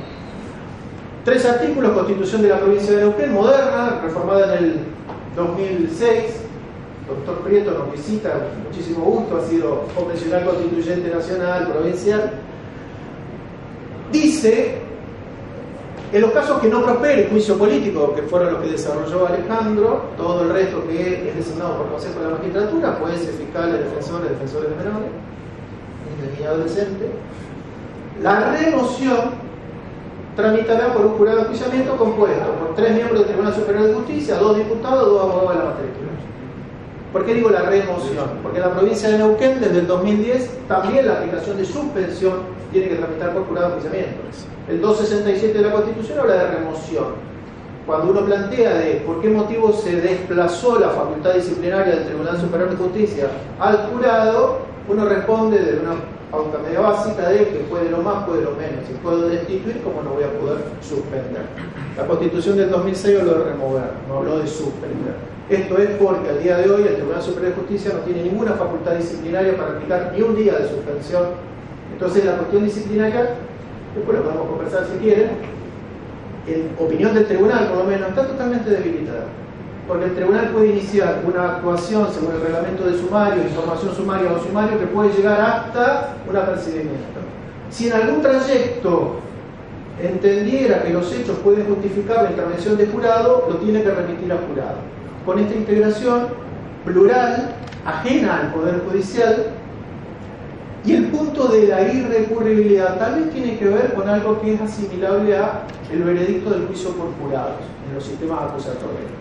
3 artículos, constitución de la provincia de Neuquén, moderna, reformada en el 2006. Doctor Prieto nos visita, con muchísimo gusto, ha sido convencional constituyente nacional, provincial. Dice, en los casos que no prospere juicio político, que fueron los que desarrolló Alejandro, todo el resto que es designado por Consejo de la Magistratura, jueces, fiscales, defensores de menores, niños y adolescentes, la remoción tramitará por un jurado de enjuiciamiento compuesto por 3 miembros del Tribunal Superior de Justicia, 2 diputados, 2 abogados de la materia. ¿Por qué digo la remoción? Porque en la provincia de Neuquén, desde el 2010, también la aplicación de suspensión tiene que tramitar por jurado de enjuiciamiento. El 267 de la Constitución habla de remoción. Cuando uno plantea de por qué motivo se desplazó la facultad disciplinaria del Tribunal Superior de Justicia al jurado, uno responde de una pauta media básica de que puede lo más, puede lo menos. Si puedo destituir, ¿cómo no voy a poder suspender? La Constitución del 2006 habló de remover, no habló de suspender. Esto es porque al día de hoy el Tribunal Superior de Justicia no tiene ninguna facultad disciplinaria para aplicar ni un día de suspensión. Entonces la cuestión disciplinaria, después lo podemos conversar si quieren, en opinión del tribunal por lo menos, está totalmente debilitada. Porque el tribunal puede iniciar una actuación según el reglamento de sumario, información sumaria o sumario, que puede llegar hasta un apercibimiento. Si en algún trayecto entendiera que los hechos pueden justificar la intervención de jurado, lo tiene que remitir a jurado. Con esta integración plural, ajena al Poder Judicial, y el punto de la irrecurribilidad tal vez tiene que ver con algo que es asimilable a el veredicto del juicio por jurados en los sistemas acusatorios.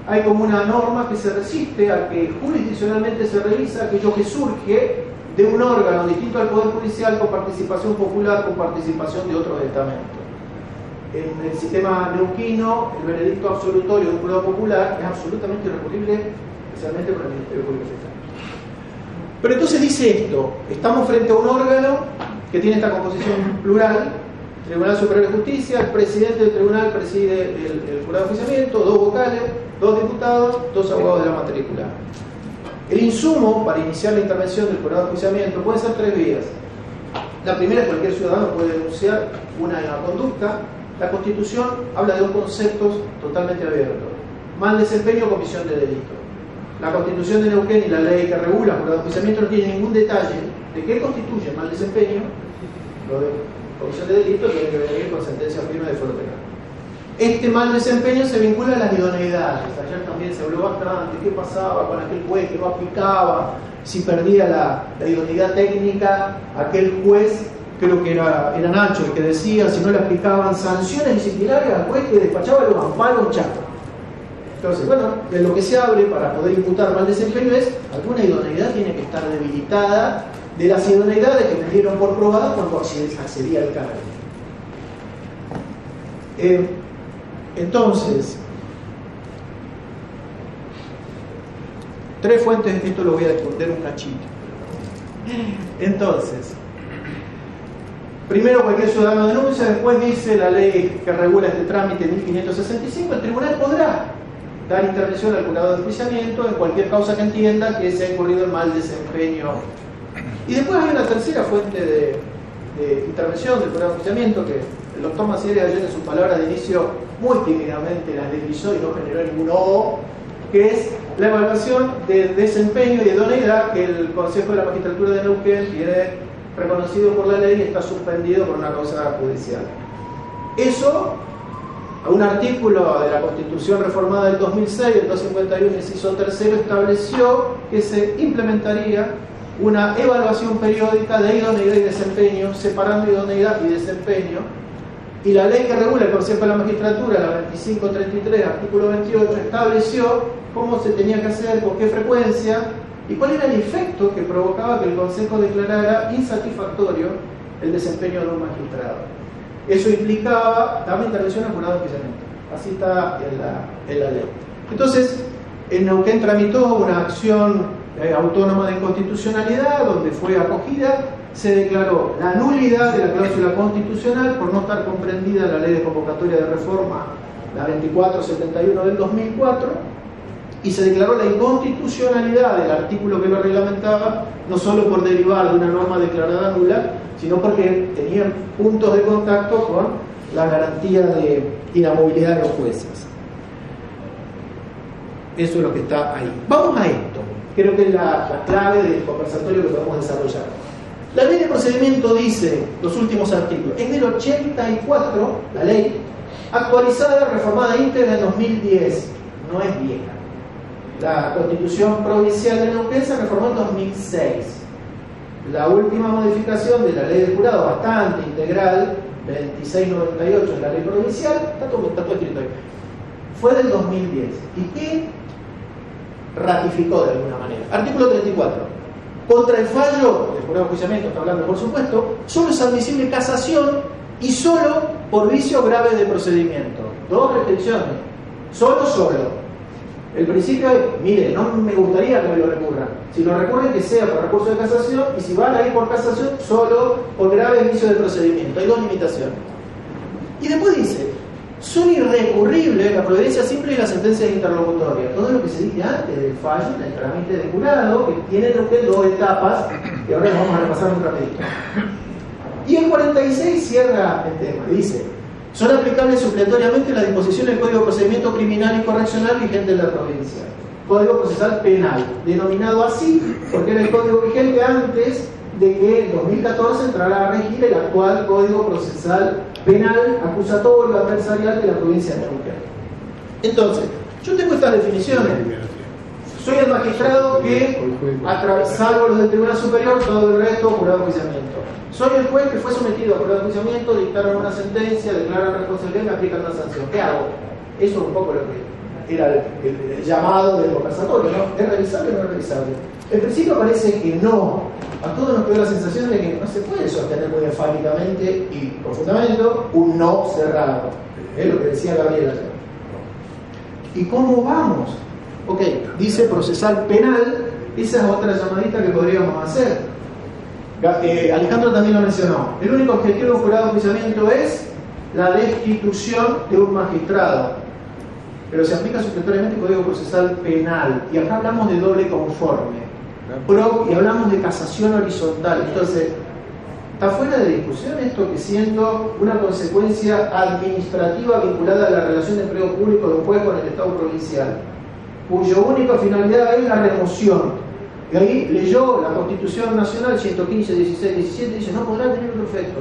Hay como una norma que se resiste a que jurisdiccionalmente se revisa aquello que surge de un órgano distinto al Poder Judicial con participación popular, con participación de otros estamentos. En el sistema neuquino, el veredicto absolutorio de un jurado popular es absolutamente irrecurrible, especialmente por el Ministerio Público Fiscal. Pero entonces dice esto: estamos frente a un órgano que tiene esta composición plural, Tribunal Superior de Justicia, el presidente del tribunal preside el jurado de enjuiciamiento, 2 vocales, 2 diputados, 2 abogados de la matrícula. El insumo para iniciar la intervención del jurado de enjuiciamiento puede ser 3 vías. La primera es cualquier ciudadano puede denunciar una conducta. La Constitución habla de 2 conceptos totalmente abiertos: mal desempeño o comisión de delito. La Constitución de Neuquén y la ley que regula el jurado de enjuiciamiento no tienen ningún detalle de qué constituye mal desempeño. Lo de comisión de delito tiene que venir con sentencia firme de fuero penal. Este mal desempeño se vincula a las idoneidades. Ayer también se habló bastante qué pasaba con aquel juez que no aplicaba, si perdía la idoneidad técnica, aquel juez, creo que era Nacho el que decía, si no le aplicaban sanciones disciplinarias al juez que despachaba los amparos en Chaco. Entonces, bueno, de lo que se hable para poder imputar mal desempeño es alguna idoneidad tiene que estar debilitada de las idoneidades que me dieron por probadas cuando accedía al cargo. Entonces, 3 fuentes, esto lo voy a esconder un cachito. Entonces, primero cualquier ciudadano denuncia, después dice la ley que regula este trámite 1565, el tribunal podrá dar intervención al jurado de enjuiciamiento en cualquier causa que entienda que se ha incurrido en mal desempeño. Y después hay una tercera fuente de intervención del jurado de enjuiciamiento que el doctor Maciel ayer en sus palabras de inicio muy tímidamente las deslizó y no generó ningún ojo, que es la evaluación de desempeño y de idoneidad que el Consejo de la Magistratura de Neuquén tiene reconocido por la ley y está suspendido por una causa judicial. Eso, a un artículo de la Constitución reformada del 2006, el 251, inciso 3, estableció que se implementaría una evaluación periódica de idoneidad y desempeño, separando idoneidad y desempeño, y la ley que regula el Consejo de la Magistratura, la 2533, artículo 28, estableció cómo se tenía que hacer, con qué frecuencia, y cuál era el efecto que provocaba que el Consejo declarara insatisfactorio el desempeño de un magistrado. Eso implicaba dar una intervención al jurado de enjuiciamiento. Así está en la ley. Entonces, en Neuquén tramitó una acción autónoma de inconstitucionalidad, donde fue acogida, se declaró la nulidad de la cláusula constitucional por no estar comprendida en la ley de convocatoria de reforma, la 2471 del 2004, y se declaró la inconstitucionalidad del artículo que lo reglamentaba, no solo por derivar de una norma declarada nula, sino porque tenían puntos de contacto con la garantía de inamovilidad de los jueces. Eso es lo que está ahí. Vamos a esto. Creo que es la clave del conversatorio que podemos desarrollar. La ley de procedimiento dice, los últimos artículos, es del 84, la ley, actualizada, reformada íntegra en 2010, no es vieja. La Constitución Provincial de Neuquén se reformó en 2006. La última modificación de la ley de jurado, bastante integral, 2698 de la ley provincial, está todo escrito ahí, fue del 2010. ¿Y qué ratificó de alguna manera? Artículo 34. Contra el fallo del jurado de enjuiciamiento, está hablando por supuesto, solo es admisible casación y solo por vicio grave de procedimiento. 2 restricciones. Solo. El principio es, mire, no me gustaría que me lo recurran. Si lo recurren, que sea por recurso de casación, y si van a ir por casación, solo por grave vicio de procedimiento. Hay 2 limitaciones. Y después dice, son irrecurribles la providencia simple y las sentencias interlocutorias. Todo lo que se dice antes del fallo, del trámite de jurado, que tiene 2 etapas, que ahora vamos a repasar un rapidito. Y el 46 cierra el tema, y dice, son aplicables supletoriamente las disposiciones del Código de Procedimiento Criminal y Correccional vigente en la provincia. Código Procesal Penal, denominado así porque era el código vigente antes de que en 2014 entrara a regir el actual Código Procesal Penal, acusatorio, adversarial de la provincia de Neuquén. Entonces, yo tengo estas definiciones. Soy el magistrado que, salvo los del Tribunal Superior, todo el resto, jurado de enjuiciamiento. Soy el juez que fue sometido a jurado de enjuiciamiento, dictaron una sentencia, declaran responsabilidad y me aplican una sanción. ¿Qué hago? Eso es un poco lo que era el llamado del conversatorio, ¿no? ¿Es revisable o no es revisable? En principio parece que no. A todos nos quedó la sensación de que no se puede sostener muy enfáticamente y con fundamento un no cerrado. Es lo que decía Gabriel ayer. ¿Y cómo vamos? Ok, dice procesal penal, esa es otra llamadita que podríamos hacer. Alejandro también lo mencionó. El único objetivo de un jurado de enjuiciamiento es la destitución de un magistrado, pero se aplica supletoriamente el Código Procesal Penal, y acá hablamos de doble conforme, y hablamos de casación horizontal. Entonces, está fuera de discusión esto, que siendo una consecuencia administrativa vinculada a la relación de empleo público de un juez con el Estado provincial, cuya única finalidad es la remoción. Y ahí leyó la Constitución Nacional 115, 16, 17, dice no podrá tener otro efecto.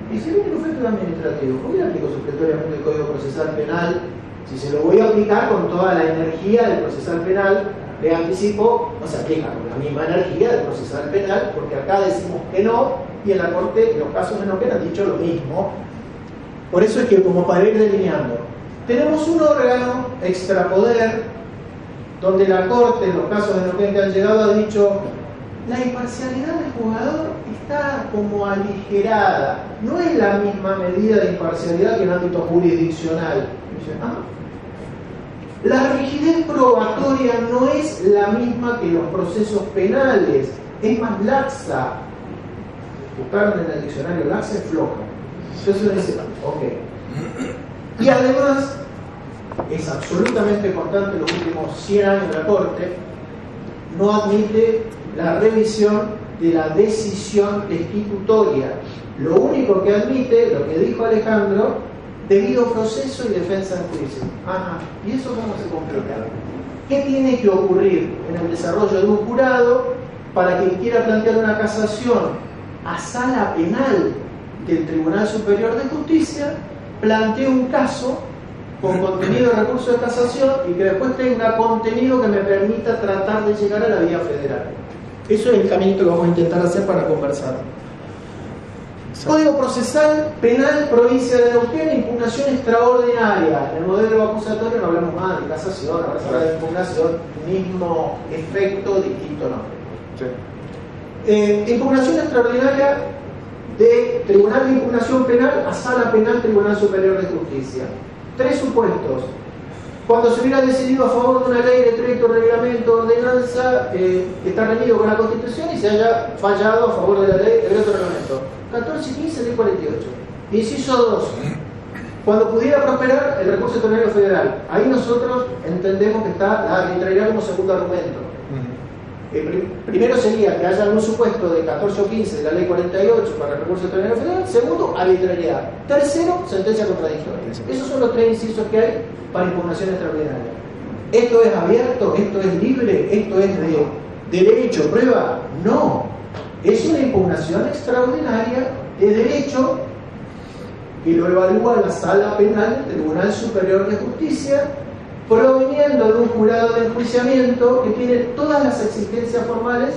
Y si el único efecto es administrativo, ¿por qué aplico supletoriamente el Código Procesal Penal? Si se lo voy a aplicar con toda la energía del procesal penal, le anticipo, no se aplica con la misma energía del procesal penal, porque acá decimos que no, y en la Corte, en los casos de Neuquén, han dicho lo mismo. Por eso es que, como para ir delineando, tenemos un órgano extrapoder, donde la Corte, en los casos de Neuquén que han llegado, ha dicho la imparcialidad del jugador está como aligerada, no es la misma medida de imparcialidad que en ámbito jurisdiccional. La rigidez probatoria no es la misma que los procesos penales, es más laxa. Buscaron en el diccionario laxa y floja. Entonces uno dice, ok. Y además, es absolutamente constante en los últimos 100 años de la Corte, no admite la revisión de la decisión destitutoria. Lo único que admite, lo que dijo Alejandro, debido proceso y defensa en juicio. Ajá, ¿y eso cómo se complica? ¿Qué tiene que ocurrir en el desarrollo de un jurado para quien quiera plantear una casación a sala penal del Tribunal Superior de Justicia, plantee un caso con contenido de recurso de casación y que después tenga contenido que me permita tratar de llegar a la vía federal? Eso es el caminito que vamos a intentar hacer para conversar. Código Procesal Penal, Provincia de Neuquén, impugnación extraordinaria. En el modelo acusatorio no hablamos más de casación, ahora se habla de impugnación, mismo efecto, distinto nombre. Sí. Impugnación extraordinaria de Tribunal de Impugnación Penal a Sala Penal Tribunal Superior de Justicia. 3 supuestos. Cuando se hubiera decidido a favor de una ley, decreto, reglamento, ordenanza, que está reñido con la Constitución y se haya fallado a favor de la ley, decreto, reglamento. 14 y 15, ley 48. Inciso 2. Cuando pudiera prosperar el recurso extraordinario federal. Ahí nosotros entendemos que está la arbitrariedad como segundo argumento. Primero sería que haya algún supuesto de 14 o 15 de la ley 48 para el recurso extraordinario federal. Segundo, arbitrariedad. Tercero, sentencia contradictoria. Esos son los 3 incisos que hay para impugnación extraordinaria. ¿Esto es abierto? ¿Esto es libre? ¿Esto es de derecho? ¿Prueba? No. Es una impugnación extraordinaria de derecho que lo evalúa la Sala Penal del Tribunal Superior de Justicia, proveniendo de un jurado de enjuiciamiento que tiene todas las exigencias formales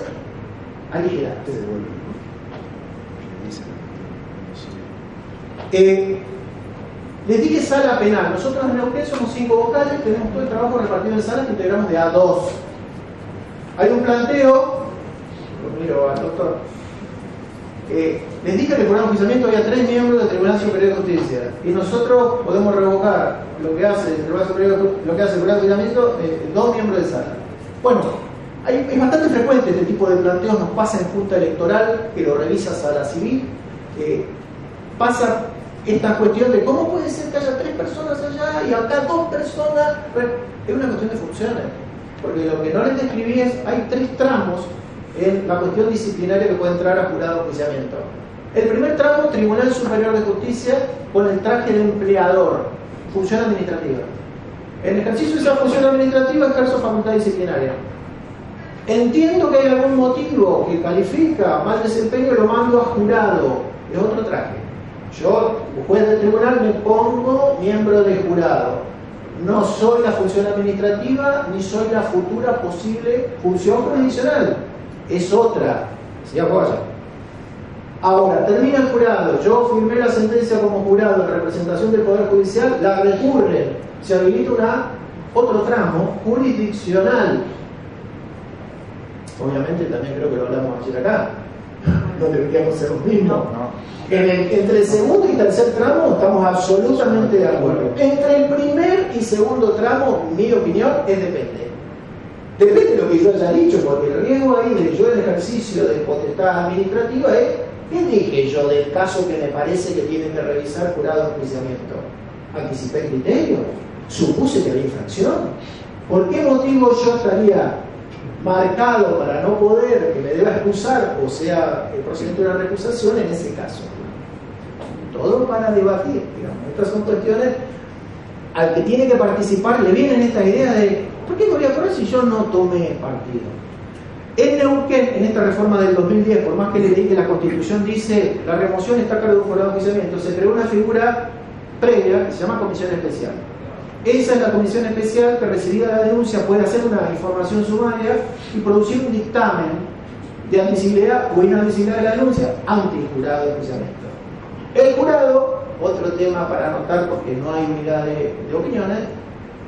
aligeradas. Les dije Sala Penal. Nosotros en Neuquén somos 5 vocales, tenemos todo el trabajo repartido en salas que integramos de A2. Hay un planteo. Miro al doctor. Les dije que en el jurado de enjuiciamiento había 3 miembros del Tribunal Superior de Justicia y nosotros podemos revocar lo que hace el Tribunal Superior, lo que hace el jurado de enjuiciamiento, 2 miembros de sala. Bueno, es bastante frecuente este tipo de planteos, nos pasa en Junta Electoral, que lo revisa Sala Civil, pasa esta cuestión de cómo puede ser que haya 3 personas allá y acá 2 personas. Bueno, es una cuestión de funciones, porque lo que no les describí es, hay 3 tramos en la cuestión disciplinaria que puede entrar a jurado de enjuiciamiento. El primer tramo, Tribunal Superior de Justicia, con el traje de empleador, función administrativa. En ejercicio de esa función administrativa ejerzo facultad disciplinaria. Entiendo que hay algún motivo que califica mal desempeño y lo mando a jurado, es otro traje. Yo, juez del tribunal, me pongo miembro de jurado. No soy la función administrativa ni soy la futura posible función jurisdiccional. Es otra. ¿Sí? Ahora, termina el jurado. Yo firmé la sentencia como jurado en representación del Poder Judicial, la recurren. Se habilita una otro tramo jurisdiccional. Obviamente también creo que lo hablamos ayer acá. No deberíamos ser los mismos. Entre el segundo y tercer tramo estamos absolutamente de acuerdo. Entre el primer y segundo tramo, mi opinión es depende. Depende de lo que yo haya dicho, porque el riesgo ahí de yo el ejercicio de potestad administrativa es, ¿qué dije yo del caso que me parece que tiene que revisar jurado de enjuiciamiento? ¿Anticipé criterio? ¿Supuse que había infracción? ¿Por qué motivo yo estaría marcado para no poder que me deba excusar, o sea, el procedimiento de una recusación en ese caso? Todo para debatir, digamos. Estas son cuestiones al que tiene que participar le vienen esta idea de ¿por qué me voy a correr si yo no tomé partido? En Neuquén, en esta reforma del 2010, por más que le diga que la Constitución dice la remoción está a cargo de un jurado de enjuiciamiento, se creó una figura previa que se llama comisión especial. Esa es la comisión especial que, recibida la denuncia, puede hacer una información sumaria y producir un dictamen de admisibilidad o inadmisibilidad de la denuncia ante el jurado de enjuiciamiento. El jurado, otro tema para anotar porque no hay unidad de opiniones,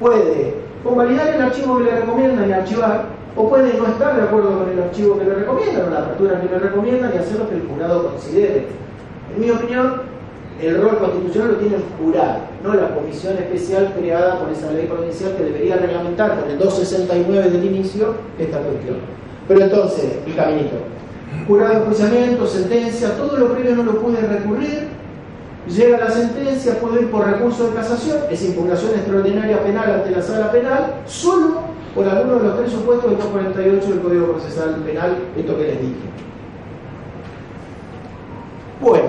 puede convalidar el archivo que le recomiendan y archivar, o puede no estar de acuerdo con el archivo que le recomiendan o la apertura que le recomiendan y hacer lo que el jurado considere. En mi opinión, el rol constitucional lo tiene el jurado, no la comisión especial creada por esa ley provincial que debería reglamentar con el 269 del inicio esta cuestión. Pero entonces, el caminito. Jurado de enjuiciamiento, sentencia, todo lo previo no lo puede recurrir, llega la sentencia, puede ir por recurso de casación, es impugnación extraordinaria penal ante la sala penal, solo por alguno de los tres supuestos del 248 del Código Procesal Penal, esto que les dije. Bueno,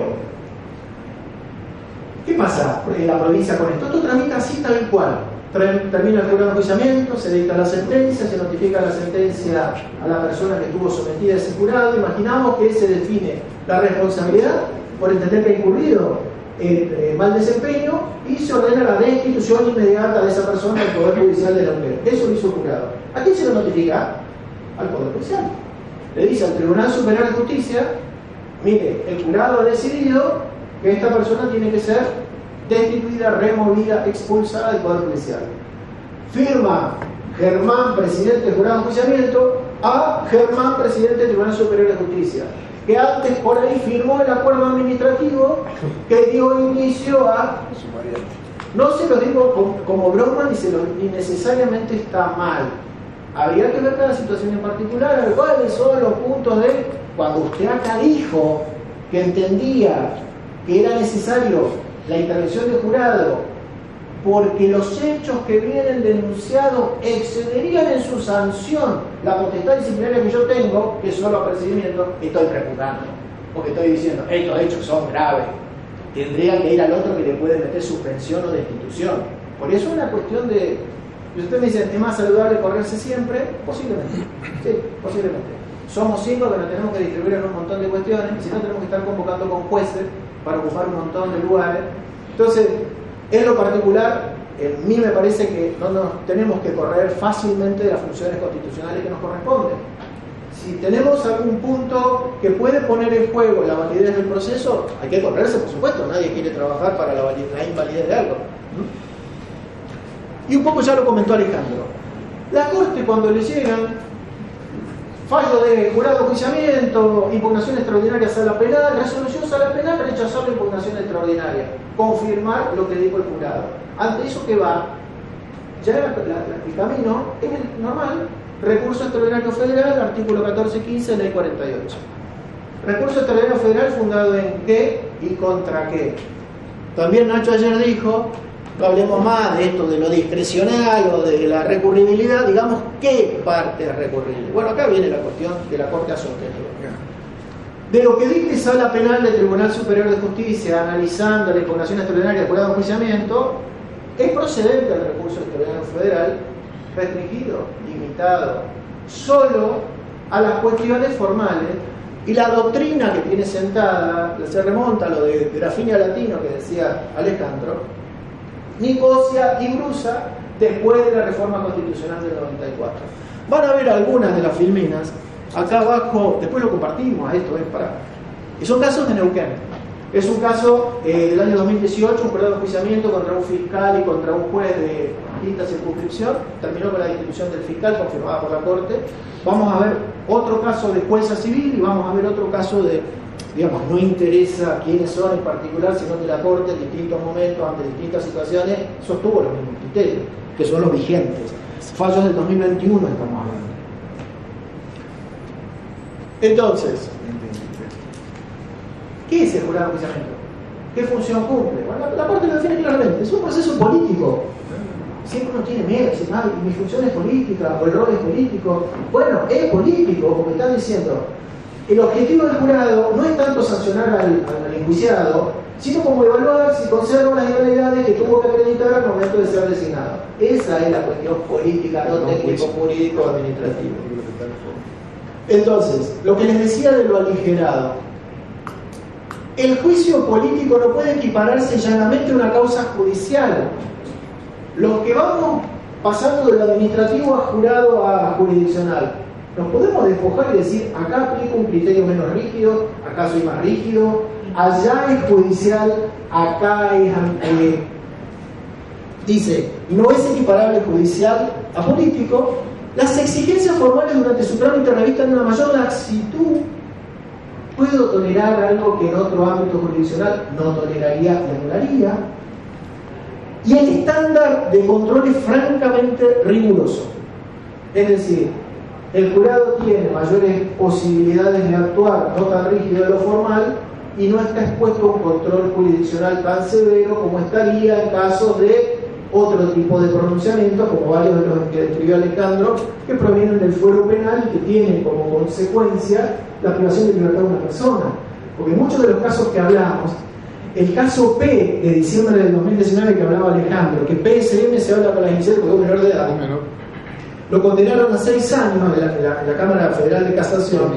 ¿qué pasa en la provincia con esto? Esto tramita así tal cual. Termina el jurado de enjuiciamiento, se dicta la sentencia, se notifica la sentencia a la persona que estuvo sometida a ese jurado. Imaginamos que se define la responsabilidad por entender que ha incurrido en mal desempeño y se ordena la destitución inmediata de esa persona del Poder Judicial de la Unión. Eso lo hizo el jurado. ¿A quién se lo notifica? Al Poder Judicial. Le dice al Tribunal Superior de Justicia: mire, el jurado ha decidido que esta persona tiene que ser destituida, removida, expulsada del Poder Judicial. Firma Germán, presidente del jurado de enjuiciamiento, a Germán, presidente del Tribunal Superior de Justicia, que antes por ahí firmó el acuerdo administrativo que dio inicio a... No se lo digo como broma ni necesariamente está mal. Habría que ver cada situación en particular, cuáles son los puntos de... Cuando usted acá dijo que entendía que era necesario la intervención del jurado porque los hechos que vienen denunciados excederían en su sanción la potestad disciplinaria que yo tengo, que es solo apercibimiento, estoy prejuzgando, porque estoy diciendo, estos hechos son graves, tendría que ir al otro que le puede meter suspensión o destitución. Por eso es una cuestión de... Y usted me dice, ¿es más saludable correrse siempre? Posiblemente, sí, posiblemente. Somos 5 que nos tenemos que distribuir en un montón de cuestiones, y si no tenemos que estar convocando con jueces para ocupar un montón de lugares. Entonces, en lo particular, a mí me parece que no nos tenemos que correr fácilmente de las funciones constitucionales que nos corresponden. Si tenemos algún punto que puede poner en juego la validez del proceso, hay que correrse, por supuesto. Nadie quiere trabajar para la invalidez de algo. Y un poco ya lo comentó Alejandro. La Corte, cuando le llegan fallo de jurado de enjuiciamiento, impugnación extraordinaria a sala penal, resolución sala penal, rechazar la impugnación extraordinaria, confirmar lo que dijo el jurado. Ante eso, ¿qué va? Ya el camino es el normal. Recurso extraordinario federal, artículo 1415, ley 48. Recurso extraordinario federal fundado en qué y contra qué. También Nacho ayer dijo, no hablemos más de esto de lo discrecional o de la recurribilidad, digamos, ¿qué parte es recurrible? Bueno, acá viene la cuestión que la Corte ha sostenido. De lo que dicte Sala Penal del Tribunal Superior de Justicia, analizando la impugnación extraordinaria del jurado de enjuiciamiento, es procedente el recurso extraordinario federal, restringido, limitado, solo a las cuestiones formales, y la doctrina que tiene sentada se remonta a lo de Grafinia Latino que decía Alejandro, Nicosia y Brusa, después de la reforma constitucional del 94. Van a ver algunas de las filminas, acá abajo, después lo compartimos, esto es para... Y son casos de Neuquén. Es un caso del año 2018, un jurado de enjuiciamiento contra un fiscal y contra un juez de quinta circunscripción. Terminó con la destitución del fiscal, confirmada por la Corte. Vamos a ver otro caso de jueza civil y vamos a ver otro caso de, digamos, no interesa quiénes son en particular, sino que la Corte en distintos momentos, ante distintas situaciones, sostuvo los mismos criterios, que son los vigentes. Fallos del 2021 estamos hablando. Entonces, ¿qué es el jurado de enjuiciamiento? ¿Qué función cumple? Bueno, la Corte lo define claramente, es un proceso político. Siempre uno tiene miedo, dice, mi función es política, o el rol es político. Bueno, es político, como están diciendo. El objetivo del jurado no es tanto sancionar al enjuiciado, sino como evaluar si conserva las ilegalidades que tuvo que acreditar al momento de ser designado. Esa es la cuestión política, no técnico, jurídico, administrativo. Entonces, lo que les decía de lo aligerado. El juicio político no puede equipararse llanamente a una causa judicial. Los que vamos pasando de lo administrativo a jurado a jurisdiccional, nos podemos despojar y decir, acá aplico un criterio menos rígido, acá soy más rígido, allá es judicial, acá es... dice, no es equiparable judicial a político. Las exigencias formales durante su trámite revistan una mayor laxitud. Puedo tolerar algo que en otro ámbito jurisdiccional no toleraría y anularía. Y el estándar de control es francamente riguroso. Es decir, el jurado tiene mayores posibilidades de actuar no tan rígido de lo formal y no está expuesto a un control jurisdiccional tan severo como estaría en casos de otro tipo de pronunciamientos, como varios de los que describió Alejandro, que provienen del fuero penal y que tienen como consecuencia la privación de libertad de una persona. Porque muchos de los casos que hablamos, el caso P de diciembre del 2019 que hablaba Alejandro, que PSM se habla con las iniciales porque es un menor de edad, lo condenaron a 6 años en la Cámara Federal de Casación.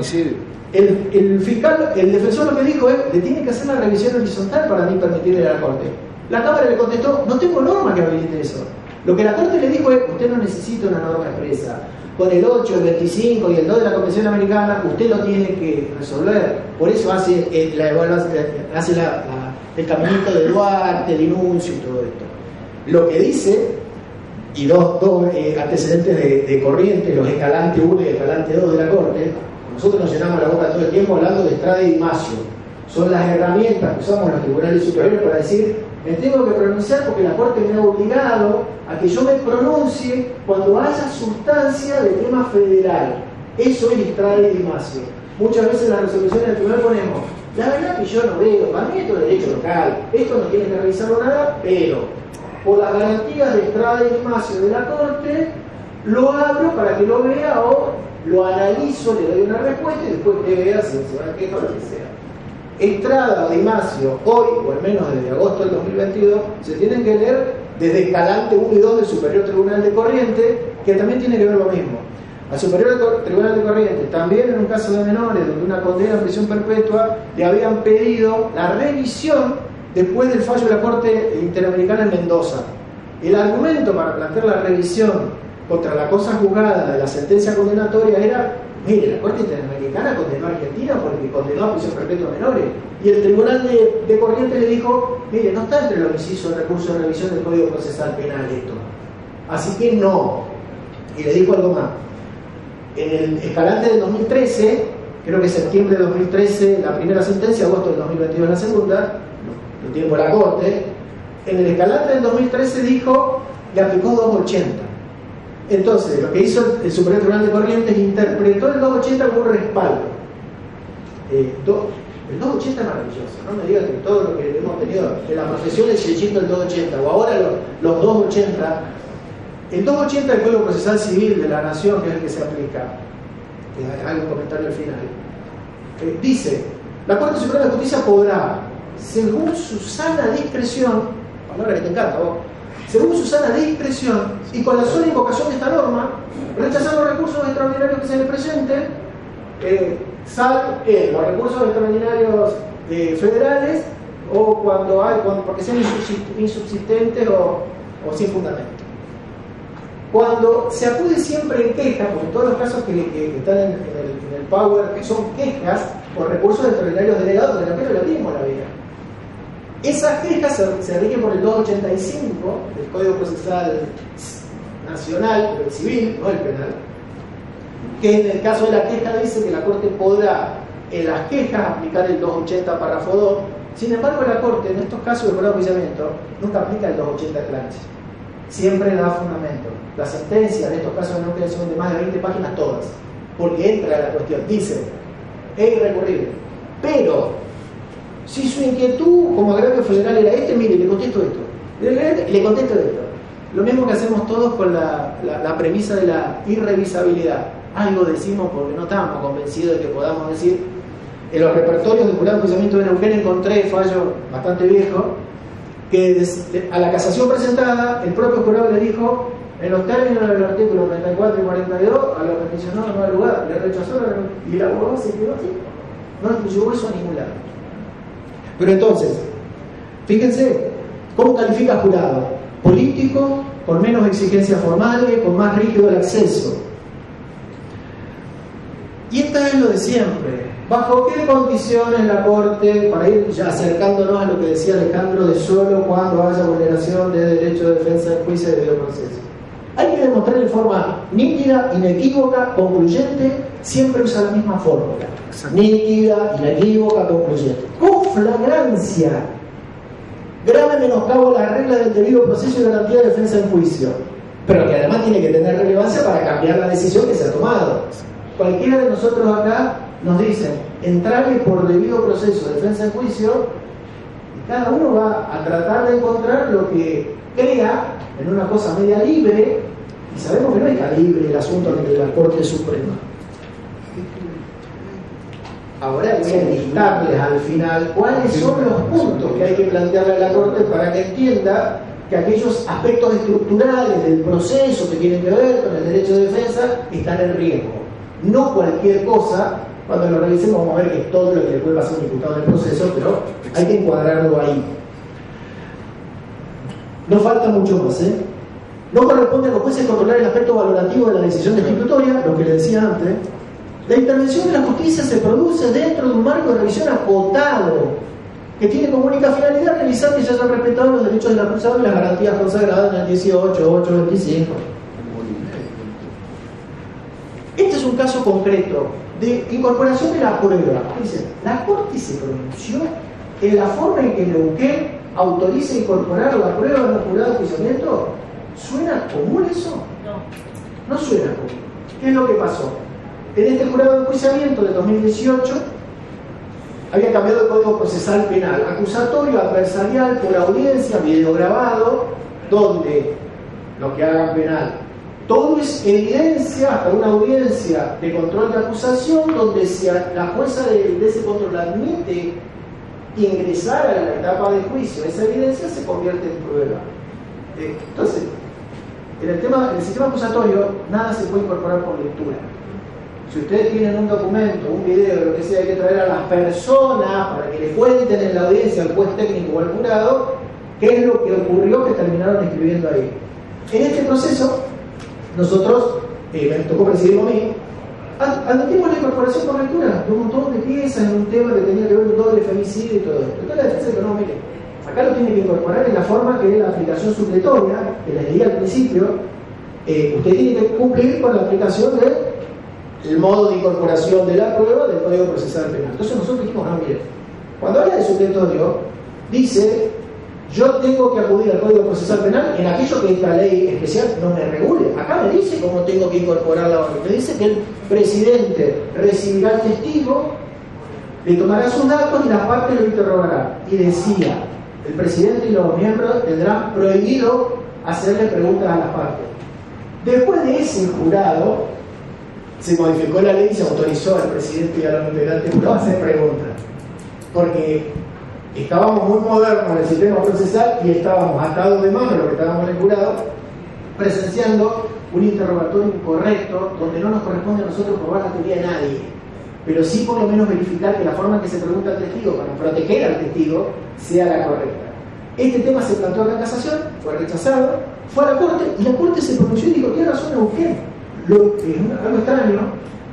El fiscal, el defensor lo que dijo es, le tiene que hacer la revisión horizontal para mí permitirle a la Corte. La Cámara le contestó, no tengo norma que habilite eso. Lo que la Corte le dijo es, usted no necesita una norma expresa. Con el 8, el 25 y el 2 de la Convención Americana, usted lo tiene que resolver. Por eso hace el caminito de Duarte, el enuncio y todo esto. Lo que dice, y dos antecedentes de corriente, los Escalante 1 y Escalante 2 de la Corte, nosotros nos llenamos la boca todo el tiempo hablando de Estrada y Dimacio. Son las herramientas que usamos los tribunales superiores para decir, me tengo que pronunciar porque la Corte me ha obligado a que yo me pronuncie cuando haya sustancia de tema federal. Eso es Estrada y Dimacio. Muchas veces en las resoluciones del tribunal ponemos, la verdad que yo no veo, para mí esto es derecho local, esto no tiene que revisarlo nada, pero por las garantías de Estrada y Dimacio de la Corte, lo abro para que lo vea o lo analizo, le doy una respuesta y después que vea si se va a quejar o lo que sea. Estrada o Dimacio, hoy, o al menos desde agosto del 2022, se tienen que leer desde Escalante 1 y 2 del Superior Tribunal de Corrientes, que también tiene que ver lo mismo. Al Superior Tribunal de Corrientes, también en un caso de menores, donde una condena a prisión perpetua, le habían pedido la revisión después del fallo de la Corte Interamericana en Mendoza. El argumento para plantear la revisión contra la cosa juzgada de la sentencia condenatoria era, mire, la Corte Interamericana condenó a Argentina porque condenó a prisión perpetua a menores. Y el Tribunal de Corrientes le dijo, mire, no está entre los incisos de recurso de revisión del Código Procesal Penal esto. Así que no. Y le dijo algo más. En el Escalante del 2013, creo que septiembre de 2013 la primera sentencia, agosto del 2022 la segunda, lo tiene por la Corte. En el Escalante del 2013 dijo, le aplicó 280. Entonces, lo que hizo el Superior Tribunal de Corrientes, interpretó el 280 como un respaldo. El 280 es maravilloso, no me digas que todo lo que hemos tenido en la profesión es el 280, o ahora los 280. El 280 del Código Procesal Civil de la Nación, que es el que se aplica, que hay un comentario al final, dice, la Corte Suprema de Justicia podrá, según su sana discreción, palabra que te encanta vos, según su sana discreción y con la sola invocación de esta norma, rechazar los recursos extraordinarios que se le presenten, los recursos extraordinarios federales o porque sean insubsistentes o sin fundamento. Cuando se acude siempre en queja, porque todos los casos que están en el Power que son quejas por recursos extraordinarios delegados, de la que lo dimos la vida. Esas quejas se rigen por el 285 del Código Procesal Nacional, el civil, no el penal, que en el caso de la queja dice que la Corte podrá en las quejas aplicar el 280 párrafo 2. Sin embargo, la Corte en estos casos de jurado de enjuiciamiento nunca aplica el 280 claves, siempre da fundamento. Las sentencias de estos casos de no son de más de 20 páginas todas, porque entra la cuestión, dice, es irrecurrible, pero si su inquietud como agravio federal era mire, le contesto esto, le contesto esto. Lo mismo que hacemos todos con la premisa de la irrevisabilidad. Algo decimos porque no estamos convencidos de que podamos decir. En los repertorios del jurado de enjuiciamiento de Neuquén encontré fallo bastante viejo que a la casación presentada el propio jurado le dijo en los términos del artículo 34 y 42 a los peticionados no hay lugar, le rechazó y la abogada se quedó así, no llevó eso a ningún lado. Pero entonces, fíjense cómo califica jurado: político, con menos exigencias formales, con más rígido el acceso. Y esta es lo de siempre. ¿Bajo qué condiciones la Corte, para ir ya acercándonos a lo que decía Alejandro, de solo cuando haya vulneración de derecho de defensa del juicio y de debido proceso? Hay que demostrar de forma nítida, inequívoca, concluyente, siempre usa la misma fórmula. Nítida, inequívoca, concluyente. Con flagrancia, grave menoscabo a la regla del debido proceso y garantía de defensa en juicio, pero que además tiene que tener relevancia para cambiar la decisión que se ha tomado. Cualquiera de nosotros acá nos dicen, entrarle por debido proceso de defensa en juicio, y cada uno va a tratar de encontrar lo que crea en una cosa media libre, y sabemos que no está libre el asunto ante la Corte Suprema. Ahora voy a listarles al final cuáles son los puntos que hay que plantearle a la Corte para que entienda que aquellos aspectos estructurales del proceso que tienen que ver con el derecho de defensa están en riesgo. No cualquier cosa. Cuando lo revisemos vamos a ver que es todo lo que le puede pasar a un imputado en el proceso, pero hay que encuadrarlo ahí. No falta mucho más, ¿eh? No corresponde a los jueces controlar el aspecto valorativo de la decisión destitutoria, lo que le decía antes. La intervención de la justicia se produce dentro de un marco de revisión acotado, que tiene como única finalidad realizar que se hayan respetado los derechos del acusado y las garantías consagradas en el 18.8.25. Este es un caso concreto de incorporación de la prueba. Dice, la Corte se pronunció en la forma en que Neuquén autoriza incorporar la prueba en un jurado de enjuiciamiento. ¿Suena común eso? No suena común. ¿Qué es lo que pasó? En este jurado de enjuiciamiento de 2018 había cambiado el Código Procesal Penal, acusatorio, adversarial, por audiencia, video grabado, donde lo que hagan penal. Todo es evidencia hasta una audiencia de control de acusación, donde si la jueza de ese control admite ingresar a la etapa de juicio, esa evidencia se convierte en prueba. Entonces, en el sistema acusatorio, nada se puede incorporar por lectura. Si ustedes tienen un documento, un video, lo que sea, hay que traer a las personas para que le cuenten en la audiencia al juez técnico o al jurado qué es lo que ocurrió que terminaron escribiendo ahí. En este proceso, nosotros, me tocó presidirlo a mí, admitimos la incorporación por lectura de un montón de piezas en un tema que tenía que ver con doble femicidio y todo esto. Entonces la defensa dijo, no, mire, acá lo tiene que incorporar en la forma que es la aplicación supletoria, que les leí al principio. Usted tiene que cumplir con la aplicación del modo de incorporación de la prueba del Código Procesal Penal. Entonces nosotros dijimos, no, mire, cuando habla de supletorio, dice, yo tengo que acudir al Código Procesal Penal en aquello que esta ley especial no me regule. Acá me dice cómo tengo que incorporar la orden. Me dice que el presidente recibirá al testigo, le tomará sus datos y las partes lo interrogarán. Y decía, el presidente y los miembros tendrán prohibido hacerle preguntas a las partes. Después de ese jurado, se modificó la ley y se autorizó al presidente y a los integrantes a hacer preguntas. Porque estábamos muy modernos en el sistema procesal y estábamos atados de mano, los que estábamos en el jurado, presenciando un interrogatorio incorrecto donde no nos corresponde a nosotros probar la teoría de nadie, pero sí por lo menos verificar que la forma en que se pregunta al testigo para proteger al testigo sea la correcta. Este tema se planteó en la casación, fue rechazado, fue a la Corte y la Corte se pronunció y dijo, tiene razón Neuquén. Lo que es algo extraño,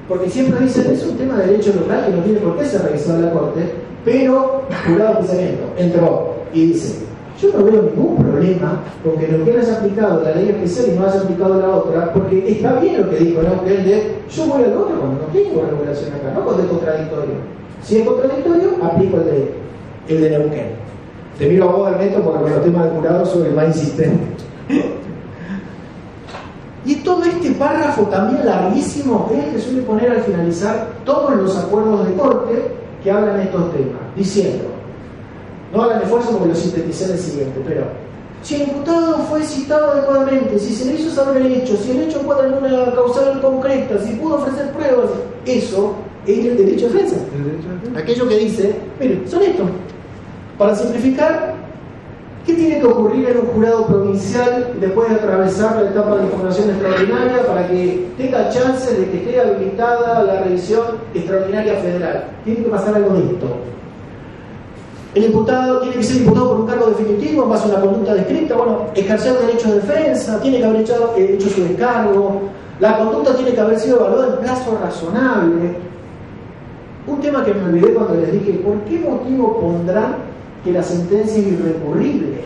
porque siempre dicen, es un tema de derecho local que no tiene por qué ser revisado en la Corte, pero jurado de enjuiciamiento entró. y dice, yo no veo ningún problema con que Neuquén haya aplicado la ley especial y no haya aplicado la otra, porque está bien lo que dijo Neuquén de yo voy al otro cuando no tengo regulación acá, no cuando es contradictorio. Si es contradictorio, aplico el de Neuquén. Te miro a vos, Ernesto, porque con los temas del jurado soy el más insistente. Y todo este párrafo también larguísimo es el que suele poner al finalizar todos los acuerdos de corte que hablan de estos temas, diciendo, no hagan esfuerzo porque lo sinteticé en el siguiente, pero si el imputado fue citado adecuadamente, si se le hizo saber el hecho, si el hecho encuadra en una causal concreta, si pudo ofrecer pruebas, eso es el derecho de defensa. Aquello que dice, miren, son estos. Para simplificar, ¿qué tiene que ocurrir en un jurado provincial después de atravesar la etapa de información extraordinaria para que tenga chances de que esté habilitada la revisión extraordinaria federal? Tiene que pasar algo de esto. El imputado tiene que ser imputado por un cargo definitivo en base a una conducta descrita, bueno, ejercer derecho de defensa, tiene que haber hecho su descargo, la conducta tiene que haber sido evaluada en plazo razonable. Un tema que me olvidé cuando les dije, ¿por qué motivo pondrán que la sentencia es irrecurrible?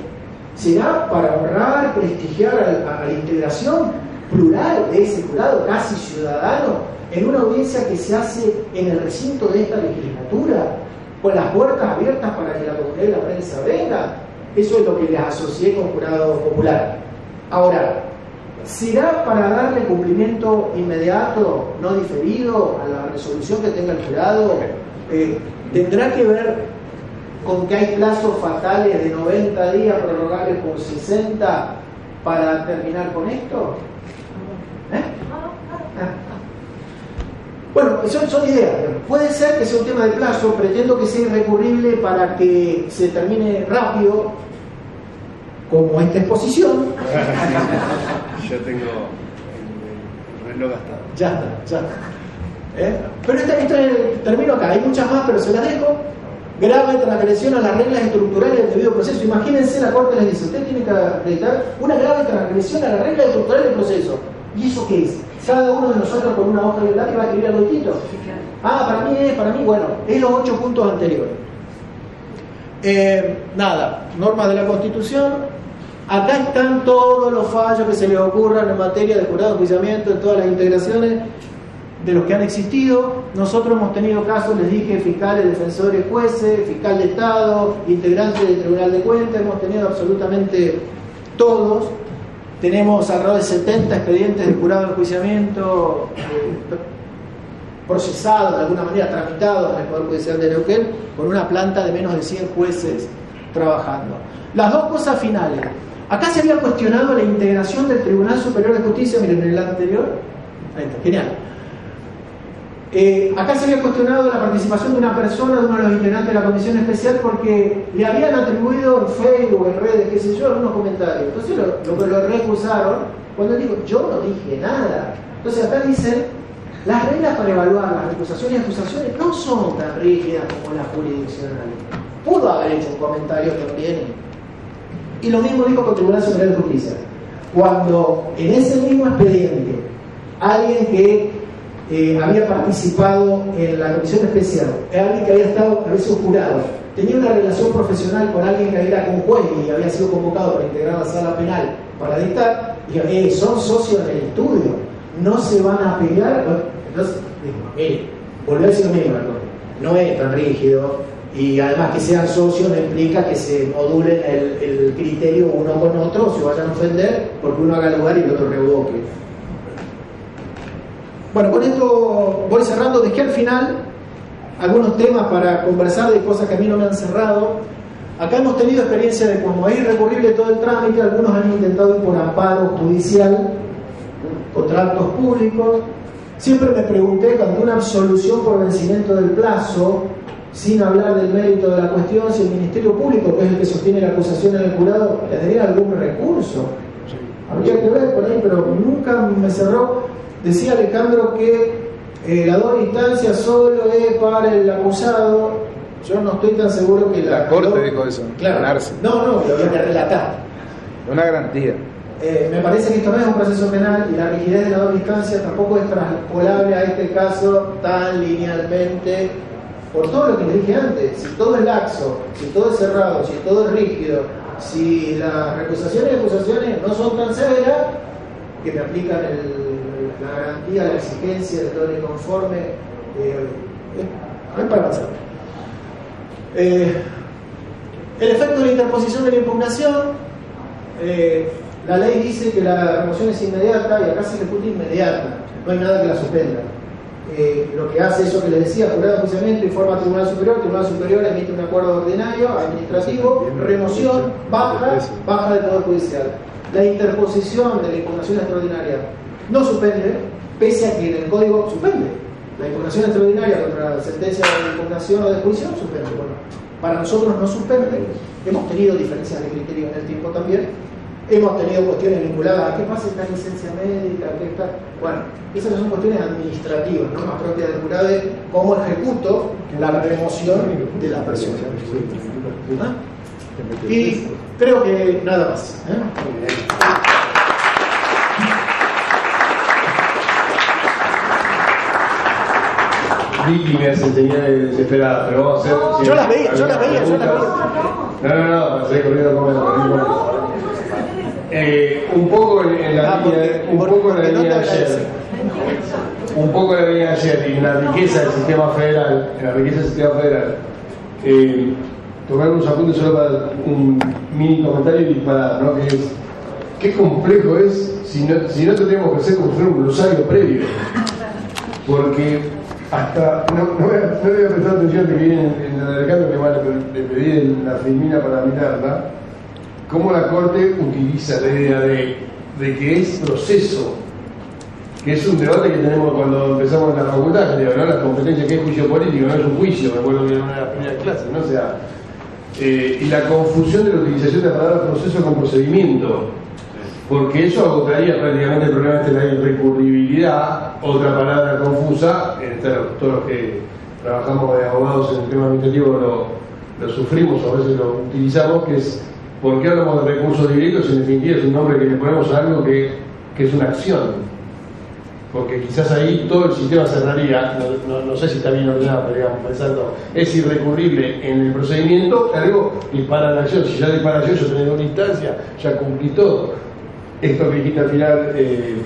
¿Será para honrar, prestigiar a la integración plural de ese jurado casi ciudadano en una audiencia que se hace en el recinto de esta legislatura, con las puertas abiertas para que la comunidad y la prensa venga? Eso es lo que les asocié con jurado popular. Ahora, ¿será para darle cumplimiento inmediato, no diferido, a la resolución que tenga el jurado? ¿Tendrá que ver con que hay plazos fatales de 90 días prorrogables por 60 para terminar con esto? Bueno, son ideas. Puede ser que sea un tema de plazo, pretendo que sea irrecurrible para que se termine rápido, como esta exposición. Ya tengo el reloj gastado. Ya está. Pero termino acá, hay muchas más, pero se las dejo. Grave transgresión a las reglas estructurales del debido proceso. Imagínense, la Corte les dice, usted tiene que acreditar una grave transgresión a las reglas estructurales del proceso. ¿Y eso qué es? Cada uno de nosotros con una hoja de lápiz va a escribir algo distinto. Para mí, bueno, es los 8 puntos anteriores. Nada, normas de la Constitución. Acá están todos los fallos que se les ocurran en materia de jurado de enjuiciamiento en todas las integraciones de los que han existido. Nosotros hemos tenido casos, les dije, fiscales, defensores, jueces, fiscal de Estado, integrantes del Tribunal de Cuentas, hemos tenido absolutamente todos. Tenemos alrededor de 70 expedientes de jurado de enjuiciamiento procesados, de alguna manera tramitados en el Poder Judicial de Neuquén, con una planta de menos de 100 jueces trabajando. Las dos cosas finales. Acá se había cuestionado la integración del Tribunal Superior de Justicia, miren, en el anterior. Ahí está, genial. Acá se había cuestionado la participación de una persona, de uno de los integrantes de la comisión especial, porque le habían atribuido en Facebook, en redes, qué sé yo, algunos comentarios. Entonces lo recusaron cuando digo, yo no dije nada. Entonces acá dicen, las reglas para evaluar las recusaciones y acusaciones no son tan rígidas como las jurisdiccionales. Pudo haber hecho un comentario también. Y lo mismo dijo con el Tribunal Superior de Justicia. Cuando en ese mismo expediente alguien que había participado en la comisión especial, alguien que había sido jurado, tenía una relación profesional con alguien que era juez y había sido convocado para integrar la sala penal para dictar, y son socios del estudio, no se van a pelear. Entonces, mire, volvió a decir lo mismo, no es tan rígido, y además que sean socios no implica que se modulen el criterio uno con otro, o se vayan a ofender porque uno haga lugar y el otro revoque. Bueno, con esto voy cerrando. Dejé al final algunos temas para conversar de cosas que a mí no me han cerrado. Acá hemos tenido experiencia de como es irrecurrible todo el trámite, algunos han intentado ir por amparo judicial contra actos públicos. Siempre me pregunté, cuando una absolución por vencimiento del plazo, sin hablar del mérito de la cuestión, si el Ministerio Público, que es el que sostiene la acusación en el jurado, tendría algún recurso. Habría que ver por ahí, pero nunca me cerró. Decía Alejandro que la doble instancia solo es para el acusado. Yo no estoy tan seguro que la Corte dijo eso. Claro. No, lo voy a relatar. Una garantía. Me parece que esto no es un proceso penal y la rigidez de la doble instancia tampoco es transpolable a este caso tan linealmente por todo lo que les dije antes. Si todo es laxo, si todo es cerrado, si todo es rígido, si las recusaciones y acusaciones no son tan severas, que me aplican la garantía, la exigencia de todo el inconforme, es para avanzar. El efecto de la interposición de la impugnación, la ley dice que la remoción es inmediata y acá se ejecuta inmediata, no hay nada que la suspenda. Lo que hace eso que les decía, jurado de enjuiciamiento, informa al Tribunal Superior emite un acuerdo ordinario, administrativo, remoción, baja del Poder Judicial. La interposición de la impugnación extraordinaria no suspende, pese a que en el Código suspende. La impugnación extraordinaria contra la sentencia de impugnación o de juicio suspende. Bueno, para nosotros no suspende. Hemos tenido diferencias de criterio en el tiempo también. Hemos tenido cuestiones vinculadas a qué pasa esta licencia médica, qué está. Bueno, esas son cuestiones administrativas, ¿no? Más propias del jurado de cómo ejecuto la remoción de la persona. ¿Ah? Y creo que nada más. Vicky me hace señales desesperadas, pero vamos a hacer. No, yo las veía. No, estoy corriendo como un poco en la línea de ayer. Un poco en la línea de ayer y en la riqueza del sistema federal. Tomar unos apuntes solo para un mini comentario y disparar, ¿no? Que es, qué complejo es si no tendríamos que hacer construir un glosario previo. Porque hasta, no voy a prestar atención que viene en el decano que le pedí la filmina para mirarla, cómo la Corte utiliza la idea de que es proceso, que es un debate que tenemos cuando empezamos en la facultad, ¿no? La competencia que es juicio político, no es un juicio, me acuerdo que era una de las primeras clases, ¿no? O sea, y la confusión de la utilización de la palabra proceso con procedimiento, porque eso agotaría prácticamente el problema de la irrecurribilidad. Otra palabra confusa, todos los que trabajamos de abogados en el tema administrativo lo sufrimos, o a veces lo utilizamos, que es ¿por qué hablamos de recursos directos? En definitiva es un nombre que le ponemos a algo que es una acción. Porque quizás ahí todo el sistema cerraría, no sé si está bien ordenado, pero digamos, pensando, es irrecurrible en el procedimiento, algo dispara la acción. Si ya dispara la acción, yo tengo una instancia, ya cumplí todo. Esto que dijiste al final, que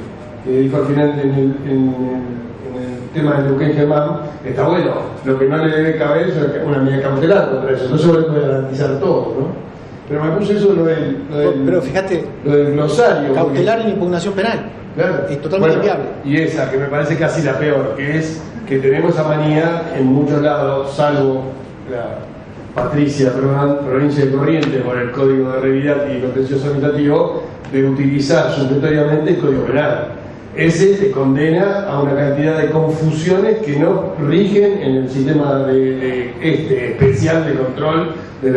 dijo al final en el tema de Neuquén Germán, está bueno. Lo que no le debe caber es una medida cautelar contra eso. No se puede garantizar todo, ¿no? Pero me puse eso pero fíjate, lo del glosario. Cautelar en impugnación penal. Claro. Es totalmente viable. Y esa, que me parece casi la peor, que es que tenemos esa manía en muchos lados, salvo la Patricia, provincia de Corrientes, por el Código de Revidat y Contencioso Administrativo, de utilizar supletoriamente el Código Penal. Ese te condena a una cantidad de confusiones que no rigen en el sistema especial de control del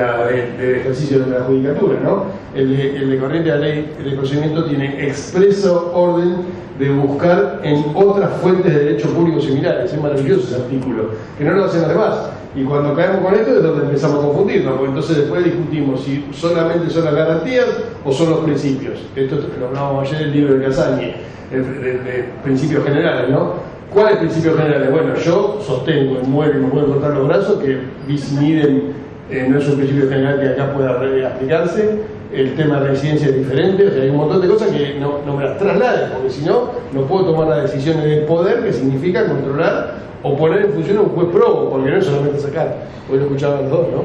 ejercicio de la judicatura, ¿no? El de Corrientes, la ley de procedimiento, tiene expreso orden de buscar en otras fuentes de derecho público similares. Es maravilloso ese artículo, que no lo hacen los demás. Y cuando caemos con esto es donde empezamos a confundirnos, porque entonces después discutimos si solamente son las garantías o son los principios. Esto lo hablábamos ayer en el libro de Casañi, de principios generales, ¿no? ¿Cuáles principios generales? Bueno, yo sostengo en muero y me pueden cortar los brazos que bis in idem no es un principio general que acá pueda aplicarse. El tema de residencia es diferente, o sea, hay un montón de cosas que no me las trasladen, porque si no puedo tomar las decisiones del poder, que significa controlar o poner en función a un juez probo, porque no es solamente sacar. Hoy lo escuchaban los dos, ¿no?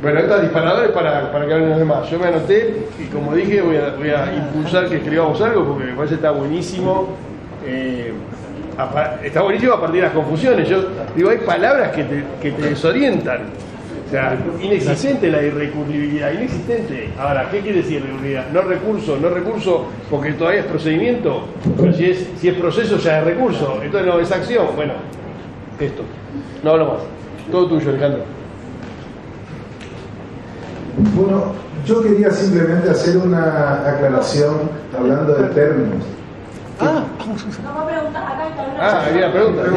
Bueno, estas disparadores para que hablen los demás. Yo me anoté y, como dije, voy a impulsar que escribamos algo, porque me parece que está buenísimo. Está buenísimo a partir de las confusiones. Yo digo, hay palabras que te desorientan. O sea, inexistente la irrecurribilidad, inexistente. Ahora, ¿qué quiere decir irrecurribilidad? No recurso, porque todavía es procedimiento, pero si es proceso ya es recurso, entonces no es acción. Bueno, esto. No hablo más. Todo tuyo, Alejandro. Bueno, yo quería simplemente hacer una aclaración hablando de términos. No me preguntas, acá está. Había preguntas.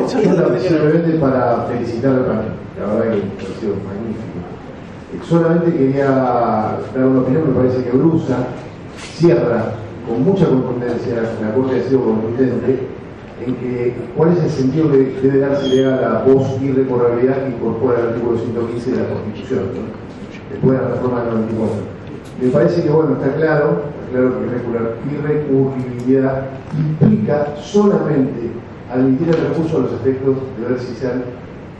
Simplemente para felicitar al panel, la verdad que ha sido magnífico. Solamente quería dar una opinión, me parece que Brusa cierra con mucha contundencia, la Corte ha sido contundente en que cuál es el sentido que debe darse a la post-irrecorribilidad que incorpora el artículo 115 de la Constitución, ¿no? Después de la reforma del 94. Me parece que, bueno, está claro que irrecurribilidad implica solamente admitir el recurso a los efectos de ver si se han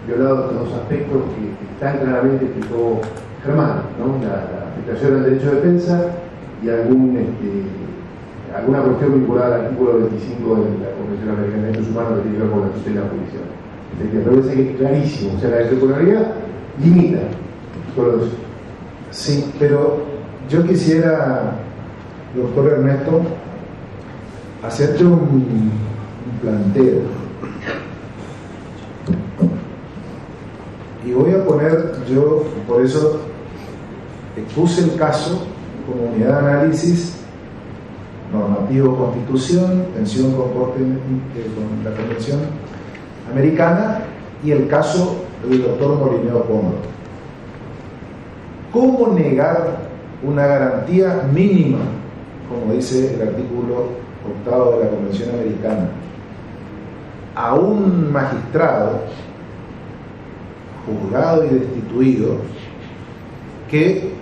violado estos dos aspectos que tan claramente explicó Germán, ¿no? La afectación al derecho de defensa y alguna cuestión vinculada al artículo 25 de la Convención Americana de Derechos Humanos que tiene que ver con la tutela judicial. Me parece que es clarísimo, o sea, la irregularidad limita solo eso. Sí, pero yo quisiera, doctor Ernesto, hacerte un planteo. Y voy a poner, yo por eso expuse el caso como unidad de análisis normativo Constitución, tensión con la Convención Americana y el caso del doctor Molinero Pómaro. ¿Cómo negar una garantía mínima, como dice el artículo 8 de la Convención Americana, a un magistrado juzgado y destituido que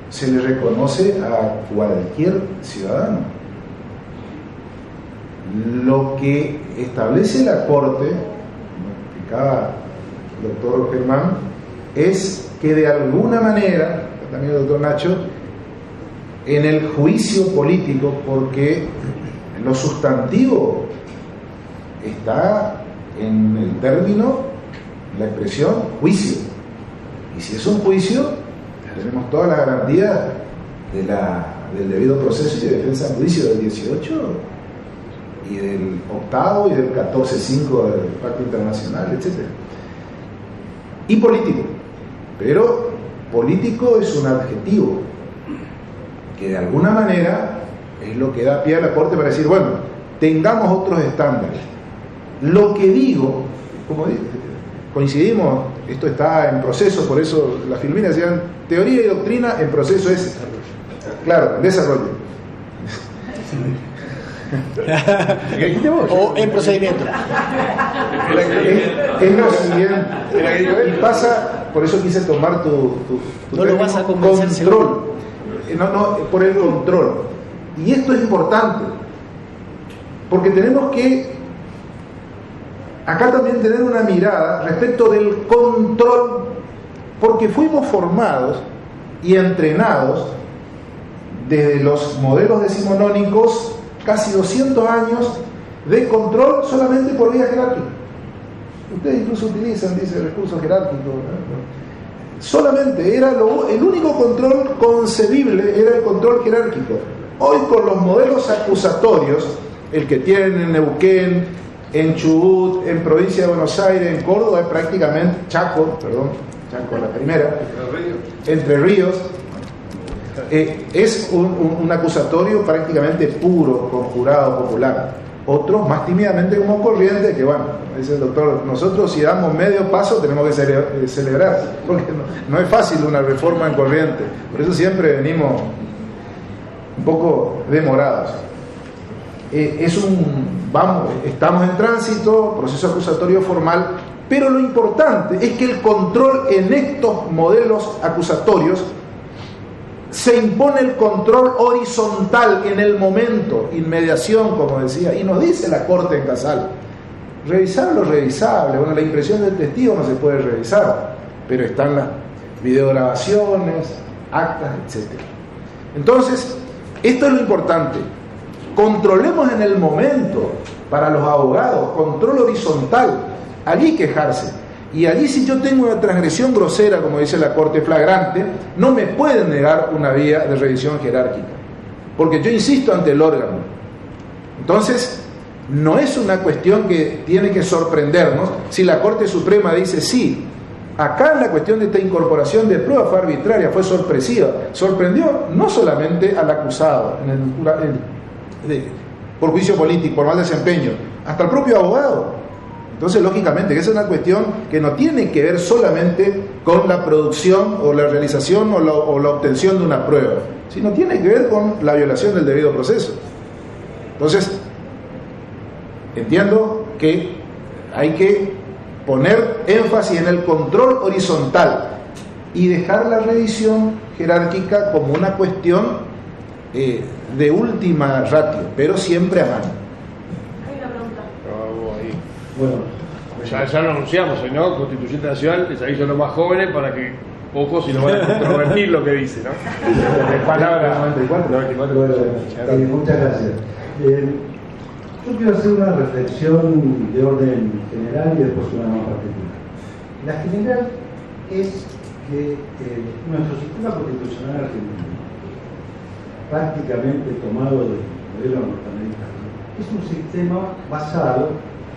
se le reconoce a cualquier ciudadano? Lo que establece la Corte, como explicaba el doctor Germán, es que de alguna manera, también el doctor Nacho, en el juicio político, porque lo sustantivo está en el término, la expresión juicio, y si es un juicio tenemos toda la garantía del debido proceso y de defensa en juicio del 18 y del 8 y del 14.5 del Pacto Internacional, etc. Y político, pero político es un adjetivo que de alguna manera es lo que da pie a la Corte para decir, bueno, tengamos otros estándares. Lo que digo, como coincidimos, esto está en proceso, por eso las filminas decían teoría y doctrina en proceso es, claro, en desarrollo. O en procedimiento. Es lo siguiente, y pasa, por eso quise tomar tu no lo vas a convencer, control. No, por el control. Y esto es importante, porque tenemos que acá también tener una mirada respecto del control, porque fuimos formados y entrenados desde los modelos decimonónicos casi 200 años de control solamente por vía jerárquica. Ustedes incluso utilizan, dice, recursos jerárquicos, ¿no? Solamente era el único control concebible, era el control jerárquico. Hoy con los modelos acusatorios, el que tienen en Neuquén, en Chubut, en provincia de Buenos Aires, en Córdoba, es prácticamente Chaco la primera, Entre Ríos, es un acusatorio prácticamente puro, con jurado popular. Otros más tímidamente como Corrientes, que bueno, dice el doctor, nosotros si damos medio paso tenemos que celebrar, porque no es fácil una reforma en Corrientes, por eso siempre venimos un poco demorados. Estamos en tránsito, proceso acusatorio formal, pero lo importante es que el control en estos modelos acusatorios se impone el control horizontal en el momento, inmediación, como decía, y nos dice la Corte en Casal, revisar lo revisable. Bueno, la impresión del testigo no se puede revisar, pero están las videograbaciones, actas, etc. Entonces, esto es lo importante. Controlemos en el momento, para los abogados, control horizontal, allí quejarse. Y allí, si yo tengo una transgresión grosera, como dice la Corte, flagrante, no me pueden negar una vía de revisión jerárquica, porque yo insisto ante el órgano. Entonces, no es una cuestión que tiene que sorprendernos si la Corte Suprema dice sí. Acá en la cuestión de esta incorporación de prueba fue arbitraria, fue sorpresiva. Sorprendió no solamente al acusado por juicio político, por mal desempeño, hasta el propio abogado. Entonces, lógicamente, que esa es una cuestión que no tiene que ver solamente con la producción o la realización o la obtención de una prueba, sino tiene que ver con la violación del debido proceso. Entonces, entiendo que hay que poner énfasis en el control horizontal y dejar la revisión jerárquica como una cuestión de última ratio, pero siempre a mano. Hay una pregunta. Bueno, ya lo anunciamos, ¿no? Constituyente Nacional, les aviso a los más jóvenes para que, ojo, si no van a controvertir lo que dice, ¿no? Es palabra 94. Muchas gracias. Yo quiero hacer una reflexión de orden general y después una más particular. La general es que nuestro sistema constitucional argentino, prácticamente tomado del modelo norteamericano, es un sistema basado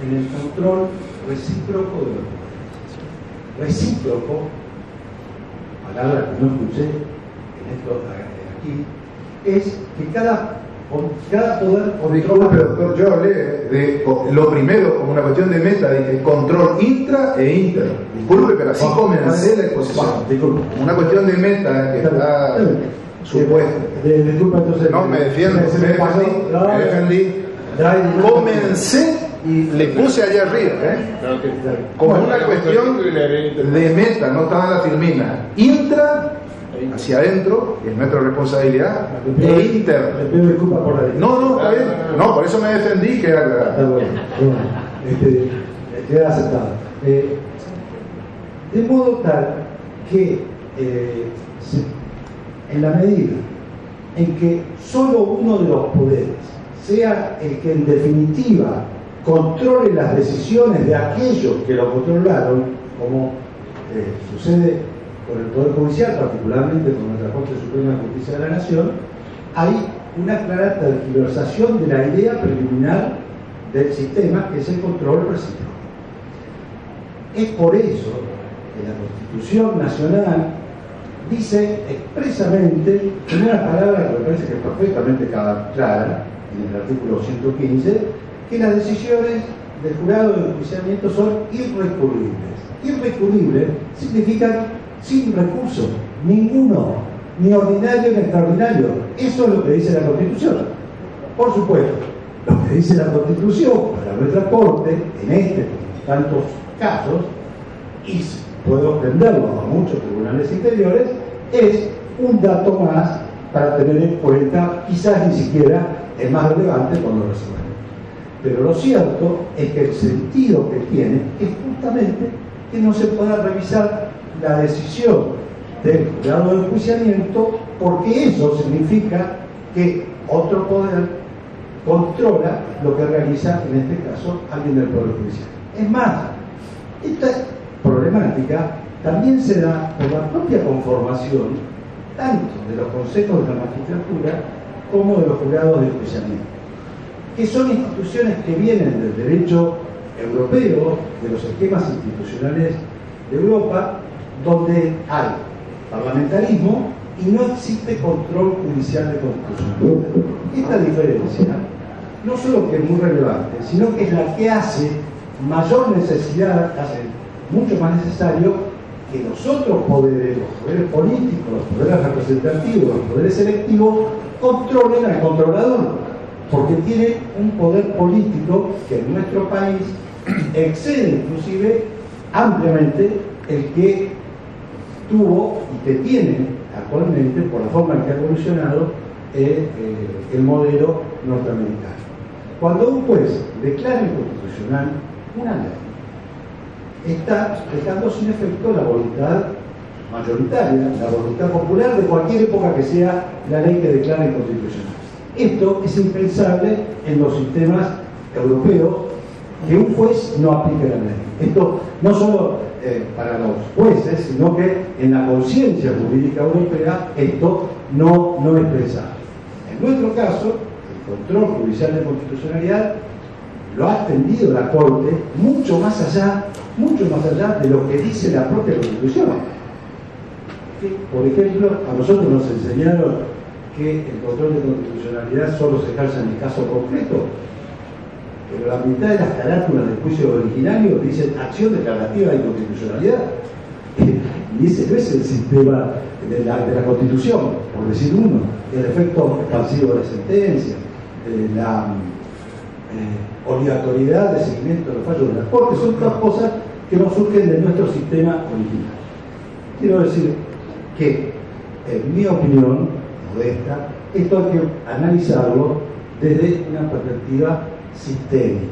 en el control recíproco de los poderes. Recíproco, palabra que no escuché en esto aquí, es que cada poder Disculpe, doctor, yo hablé de lo primero como una cuestión de meta, de control intra e inter. Disculpe, pero así comencé la exposición. Como una cuestión de meta que está supuesta. Disculpa, entonces. No, me defiendo, me defendí. Comencé y le puse allá arriba, como una cuestión de meta, no estaba en la filmina. Intra, hacia adentro, y es nuestra responsabilidad, e inter. Le pido disculpas por la No, está bien. No, por eso me defendí, queda claro. Está bueno. Queda aceptado. De modo tal que en la medida en que solo uno de los poderes sea el que en definitiva controle las decisiones de aquellos que lo controlaron, como sucede con el Poder Judicial, particularmente con nuestra Corte Suprema de Justicia de la Nación, hay una clara tergiversación de la idea preliminar del sistema, que es el control recíproco. Es por eso que la Constitución Nacional dice expresamente, en una palabra que me parece que es perfectamente clara, en el artículo 115, que las decisiones del jurado de enjuiciamiento son irrecurribles. Irrecurrible significa sin recurso, ninguno, ni ordinario ni extraordinario. Eso es lo que dice la Constitución. Por supuesto, lo que dice la Constitución para nuestra Corte, en este, como en tantos casos, y puedo extenderlo a muchos tribunales inferiores, es un dato más para tener en cuenta, quizás ni siquiera es más relevante cuando lo resuelven. Pero lo cierto es que el sentido que tiene es justamente que no se pueda revisar la decisión del jurado de enjuiciamiento, porque eso significa que otro poder controla lo que realiza, en este caso, alguien del Poder Judicial. Es más, esta problemática también se da por la propia conformación tanto de los consejos de la magistratura como de los jurados de enjuiciamiento, que son instituciones que vienen del derecho europeo, de los esquemas institucionales de Europa, donde hay parlamentarismo y no existe control judicial de constitucionalidad. Esta diferencia no solo que es muy relevante, sino que es la que hace mayor necesidad, hace mucho más necesario que los otros poderes, los poderes políticos, los poderes representativos, los poderes selectivos, controlen al controlador, porque tiene un poder político que en nuestro país excede inclusive ampliamente el que tuvo y que tiene actualmente, por la forma en que ha evolucionado, el modelo norteamericano. Cuando un juez declara inconstitucional una ley, está dejando sin efecto la voluntad mayoritaria, la voluntad popular de cualquier época que sea la ley que declara inconstitucional. Esto es impensable en los sistemas europeos, que un juez no aplique la ley. Esto no solo para los jueces, sino que en la conciencia jurídica europea esto no es pensable. En nuestro caso, el control judicial de constitucionalidad lo ha extendido la Corte mucho más allá de lo que dice la propia Constitución. Por ejemplo, a nosotros nos enseñaron que el control de constitucionalidad solo se ejerce en el caso concreto, pero la mitad de las carátulas del juicio originario dicen acción declarativa de inconstitucionalidad. Y ese no es el sistema de la Constitución, por decir uno, el efecto expansivo de la sentencia, obligatoriedad de seguimiento de los fallos de la Corte, son todas cosas que no surgen de nuestro sistema original. Quiero decir que, en mi opinión modesta, esto hay que analizarlo desde una perspectiva sistémica,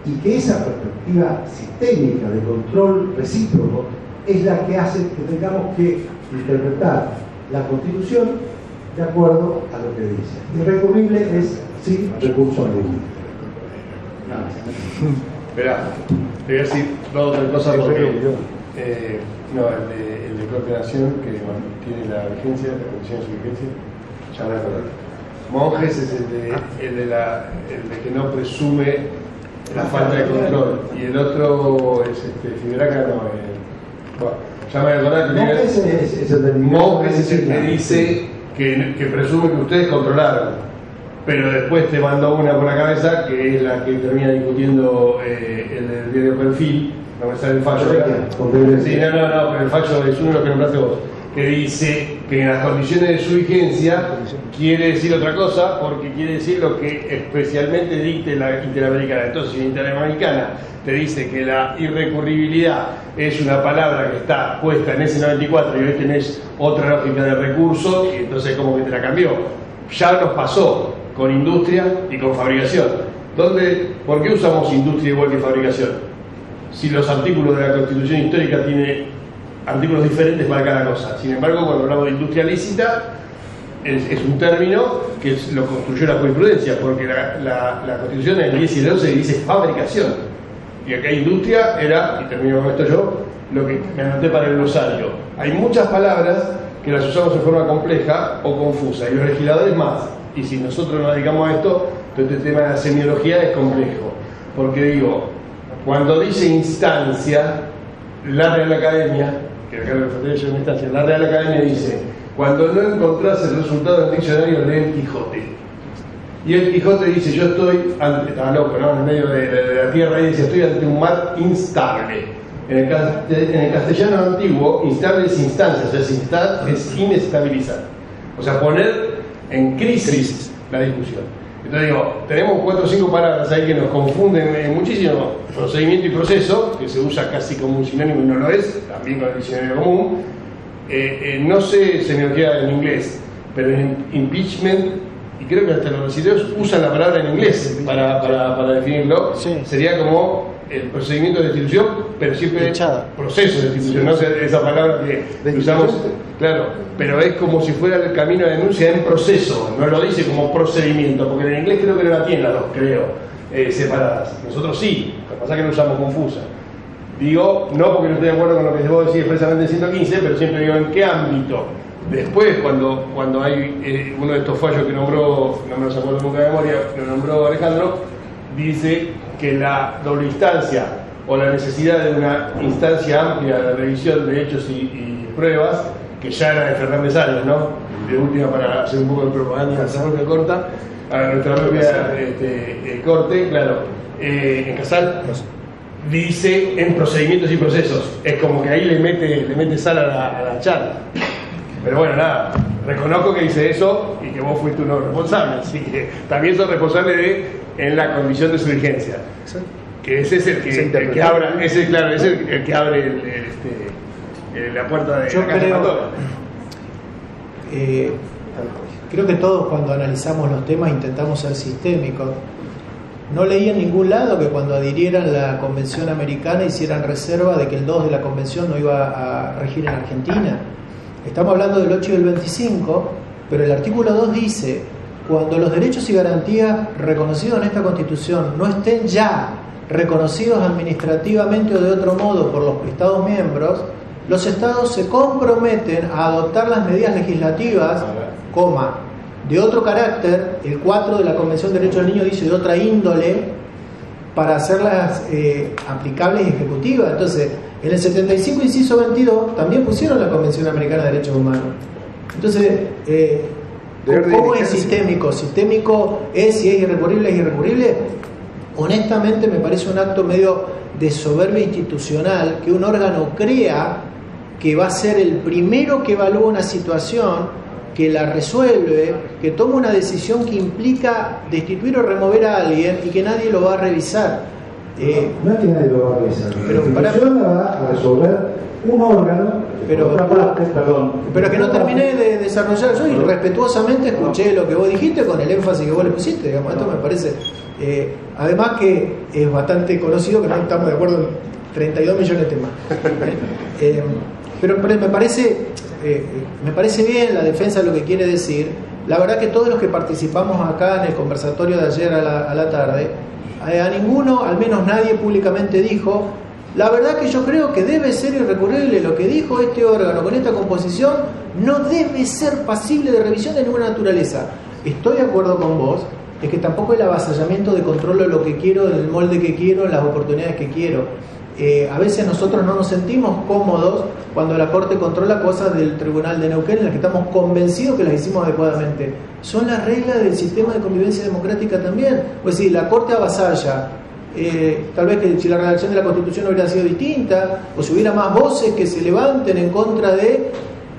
y que esa perspectiva sistémica de control recíproco es la que hace que tengamos que interpretar la Constitución de acuerdo a lo que dice. Irrecurrible es sin recurso alguno. Esperá, te voy a decir dos o tres cosas porque no, el de Corte de Nación, que mantiene la vigencia, la condición de su vigencia, ya no es correcto. Monjes es el de que no presume la falta de control, y el otro es Fiberaca, no, bueno, ya me voy a acordar que Monjes es el que dice que presume que ustedes controlaron, pero después te mandó una por la cabeza, que es la que termina discutiendo el del diario Perfil, no me sale el fallo. Sí, no, pero el fallo es uno de los que nombraste vos, que dice que en las condiciones de su vigencia quiere decir otra cosa, porque quiere decir lo que especialmente dicte la Interamericana. Entonces, si la Interamericana te dice que la irrecurribilidad es una palabra que está puesta en ese 94 y hoy tenés otra lógica de recurso, y entonces como que te la cambió. Ya nos pasó con industria y con fabricación. ¿Por qué usamos industria igual que fabricación? Si los artículos de la Constitución histórica tienen artículos diferentes para cada cosa. Sin embargo, cuando hablamos de industria lícita, es un término que lo construyó la jurisprudencia, porque la Constitución en el 10 y el 11 dice fabricación. Y acá industria era, y termino con esto yo, lo que me anoté para el glosario. Hay muchas palabras que las usamos en forma compleja o confusa, y los legisladores más. Y si nosotros nos dedicamos a esto, todo este tema de la semiología es complejo. Porque digo, cuando dice instancia, la Real Academia, que acá lo referiré yo en instancia, la Real Academia dice, cuando no encontrás el resultado del diccionario, lee el Quijote. Y el Quijote dice, yo estoy ante, estaba loco, ¿no? En medio de la tierra, y dice, estoy ante un mar instable. En el castellano antiguo, instable es instancia, o sea, es inestabilizar. O sea, poner en crisis la discusión. Entonces digo, tenemos 4 o 5 palabras ahí que nos confunden muchísimo. Procedimiento y proceso, que se usa casi como un sinónimo y no lo es, también con el diccionario común. No sé semiología en inglés, pero en impeachment, y creo que hasta los brasileños usan la palabra en inglés para definirlo, sí. Sería como el procedimiento de destitución, pero siempre proceso de destitución, no sé, esa palabra que usamos, claro, pero es como si fuera el camino de denuncia en proceso, no lo dice como procedimiento, porque en inglés creo que no la tienen las dos, separadas. Nosotros sí, lo que pasa es que lo usamos confusa. Digo, no porque no estoy de acuerdo con lo que vos decís expresamente en 115, pero siempre digo en qué ámbito. Después, cuando hay uno de estos fallos que nombró, no me los acuerdo nunca de memoria, lo nombró Alejandro, dice que la doble instancia o la necesidad de una instancia amplia de revisión de hechos y pruebas, que ya era de Fernández Arias, ¿no? De última, para hacer un poco de propaganda a nuestra propia corta, a nuestra propia corte, claro, en Casal dice en procedimientos y procesos, es como que ahí le mete sal a la charla. Pero bueno, nada, reconozco que hice eso y que vos fuiste uno responsable, así que también sos responsable en la condición de su vigencia. Que ese es el que abre, ese claro, es el que abre la puerta de la casa Pandora. Creo que todos cuando analizamos los temas intentamos ser sistémicos. No leí en ningún lado que cuando adhirieran la Convención Americana hicieran reserva de que el 2 de la Convención no iba a regir en Argentina. Estamos hablando del 8 y del 25, pero el artículo 2 dice, cuando los derechos y garantías reconocidos en esta Constitución no estén ya reconocidos administrativamente o de otro modo por los Estados miembros, los Estados se comprometen a adoptar las medidas legislativas, de otro carácter, el 4 de la Convención de Derechos del Niño dice de otra índole, para hacerlas aplicables y ejecutivas. Entonces, en el 75, inciso 22, también pusieron la Convención Americana de Derechos Humanos. Entonces, ¿cómo es sistémico? Sistémico es, si es irrecurrible, es irrecurrible. Honestamente, me parece un acto medio de soberbia institucional que un órgano crea que va a ser el primero que evalúa una situación que la resuelve, que toma una decisión que implica destituir o remover a alguien y que nadie lo va a revisar. No es que nadie lo va a revisar. Pero la Constitución la va a resolver un órgano, pero, por otra parte, perdón. Pero que no terminé de desarrollar yo y respetuosamente escuché lo que vos dijiste con el énfasis que vos le pusiste, digamos, esto me parece. Además que es bastante conocido que no estamos de acuerdo en 32 millones de temas. Pero me parece bien la defensa de lo que quiere decir. La verdad que todos los que participamos acá en el conversatorio de ayer a la tarde, a ninguno, al menos nadie públicamente dijo: la verdad que yo creo que debe ser irrecurrible lo que dijo este órgano con esta composición, no debe ser pasible de revisión de ninguna naturaleza. Estoy de acuerdo con vos, es que tampoco el avasallamiento de controlo lo que quiero, del molde que quiero, las oportunidades que quiero. A veces nosotros no nos sentimos cómodos cuando la Corte controla cosas del Tribunal de Neuquén en las que estamos convencidos que las hicimos adecuadamente. Son las reglas del sistema de convivencia democrática también. Pues si la Corte avasalla, tal vez que si la redacción de la Constitución hubiera sido distinta, o si hubiera más voces que se levanten en contra de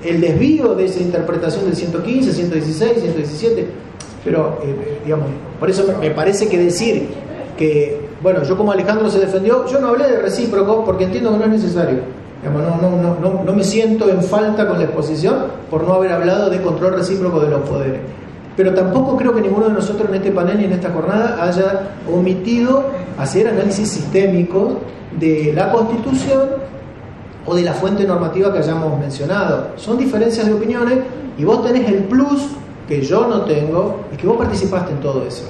el desvío de esa interpretación del 115, 116, 117. Pero, digamos, por eso me parece que decir que, bueno, yo como Alejandro se defendió, yo no hablé de recíproco porque entiendo que no es necesario. Digamos, no me siento en falta con la exposición por no haber hablado de control recíproco de los poderes. Pero tampoco creo que ninguno de nosotros en este panel y en esta jornada haya omitido hacer análisis sistémicos de la Constitución o de la fuente normativa que hayamos mencionado. Son diferencias de opiniones y vos tenés el plus que yo no tengo, es que vos participaste en todo eso.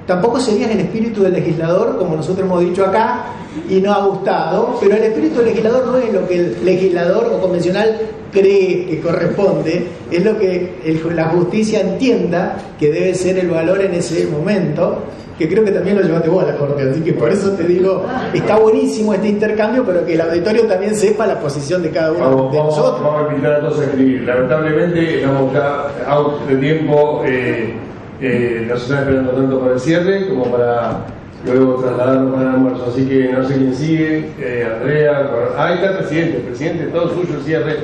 Tampoco serías el espíritu del legislador, como nosotros hemos dicho acá, y nos ha gustado, pero el espíritu del legislador no es lo que el legislador o convencional cree que corresponde, es lo que la justicia entienda que debe ser el valor en ese momento, que creo que también lo llevaste vos a la Corte, así que por eso te digo, está buenísimo este intercambio, pero que el auditorio también sepa la posición de cada uno de nosotros. Vamos a invitar a todos a escribir. Lamentablemente estamos ya out de tiempo, nos están esperando tanto para el cierre como para luego trasladarnos para el almuerzo, así que no sé quién sigue, Andrea, ahí está el presidente, todo suyo el cierre.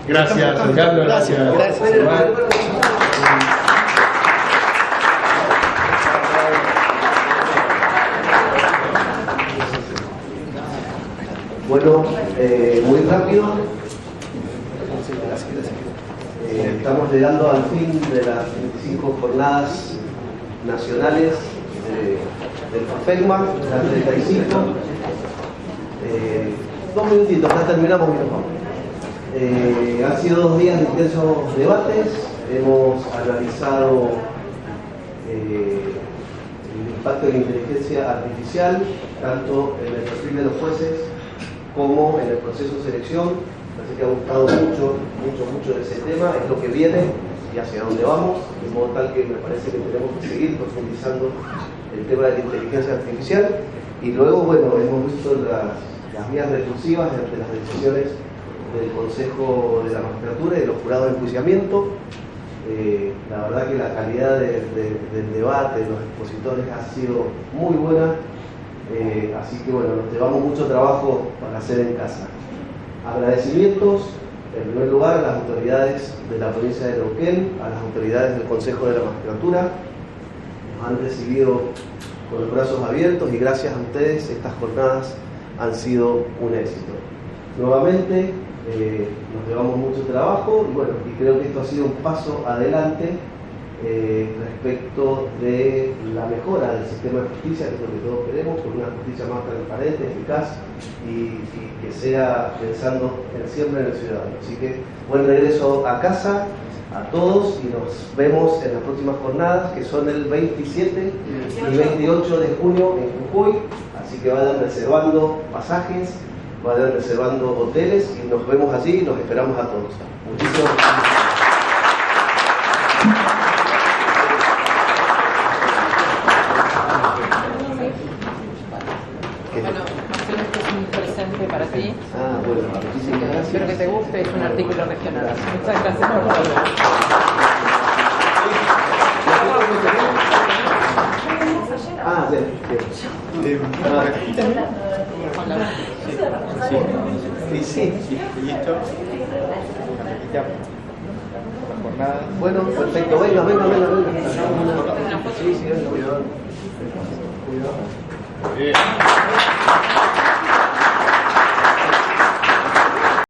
Gracias, Alejandro. Gracias. Bueno, muy rápido. Estamos llegando al fin de las 25 jornadas nacionales del FAFECMA, las 35. 2 minutitos, ya terminamos. Han sido 2 días de intensos debates. Hemos analizado el impacto de la inteligencia artificial, tanto en el perfil de los jueces como en el proceso de selección. Parece que ha gustado mucho de ese tema, es lo que viene y hacia dónde vamos, de modo tal que me parece que tenemos que seguir profundizando el tema de la inteligencia artificial. Y luego, bueno, hemos visto las vías recursivas ante las decisiones del Consejo de la Magistratura y de los jurados de enjuiciamiento. La verdad que la calidad del debate, de los expositores ha sido muy buena, así que bueno, nos llevamos mucho trabajo para hacer en casa. Agradecimientos, en primer lugar, a las autoridades de la provincia de Neuquén, a las autoridades del Consejo de la Magistratura. Nos han recibido con los brazos abiertos y gracias a ustedes estas jornadas han sido un éxito. Nuevamente, nos llevamos mucho trabajo y bueno, y creo que esto ha sido un paso adelante respecto de la mejora del sistema de justicia, que es lo que todos queremos, con una justicia más transparente, eficaz y que sea pensando siempre en el ciudadano. Así que buen regreso a casa a todos y nos vemos en las próximas jornadas, que son el 27 y 28 de junio en Jujuy, así que vayan reservando pasajes, vayan reservando hoteles y nos vemos allí y los esperamos a todos. Muchísimas gracias. Para ti. Bueno, muchísimas gracias. Espero que te guste, es un artículo regional. Muchas gracias por todo. Sí. ¿Y esto? Ya. jornada. Bueno, perfecto, venga. Sí, venga, cuidado.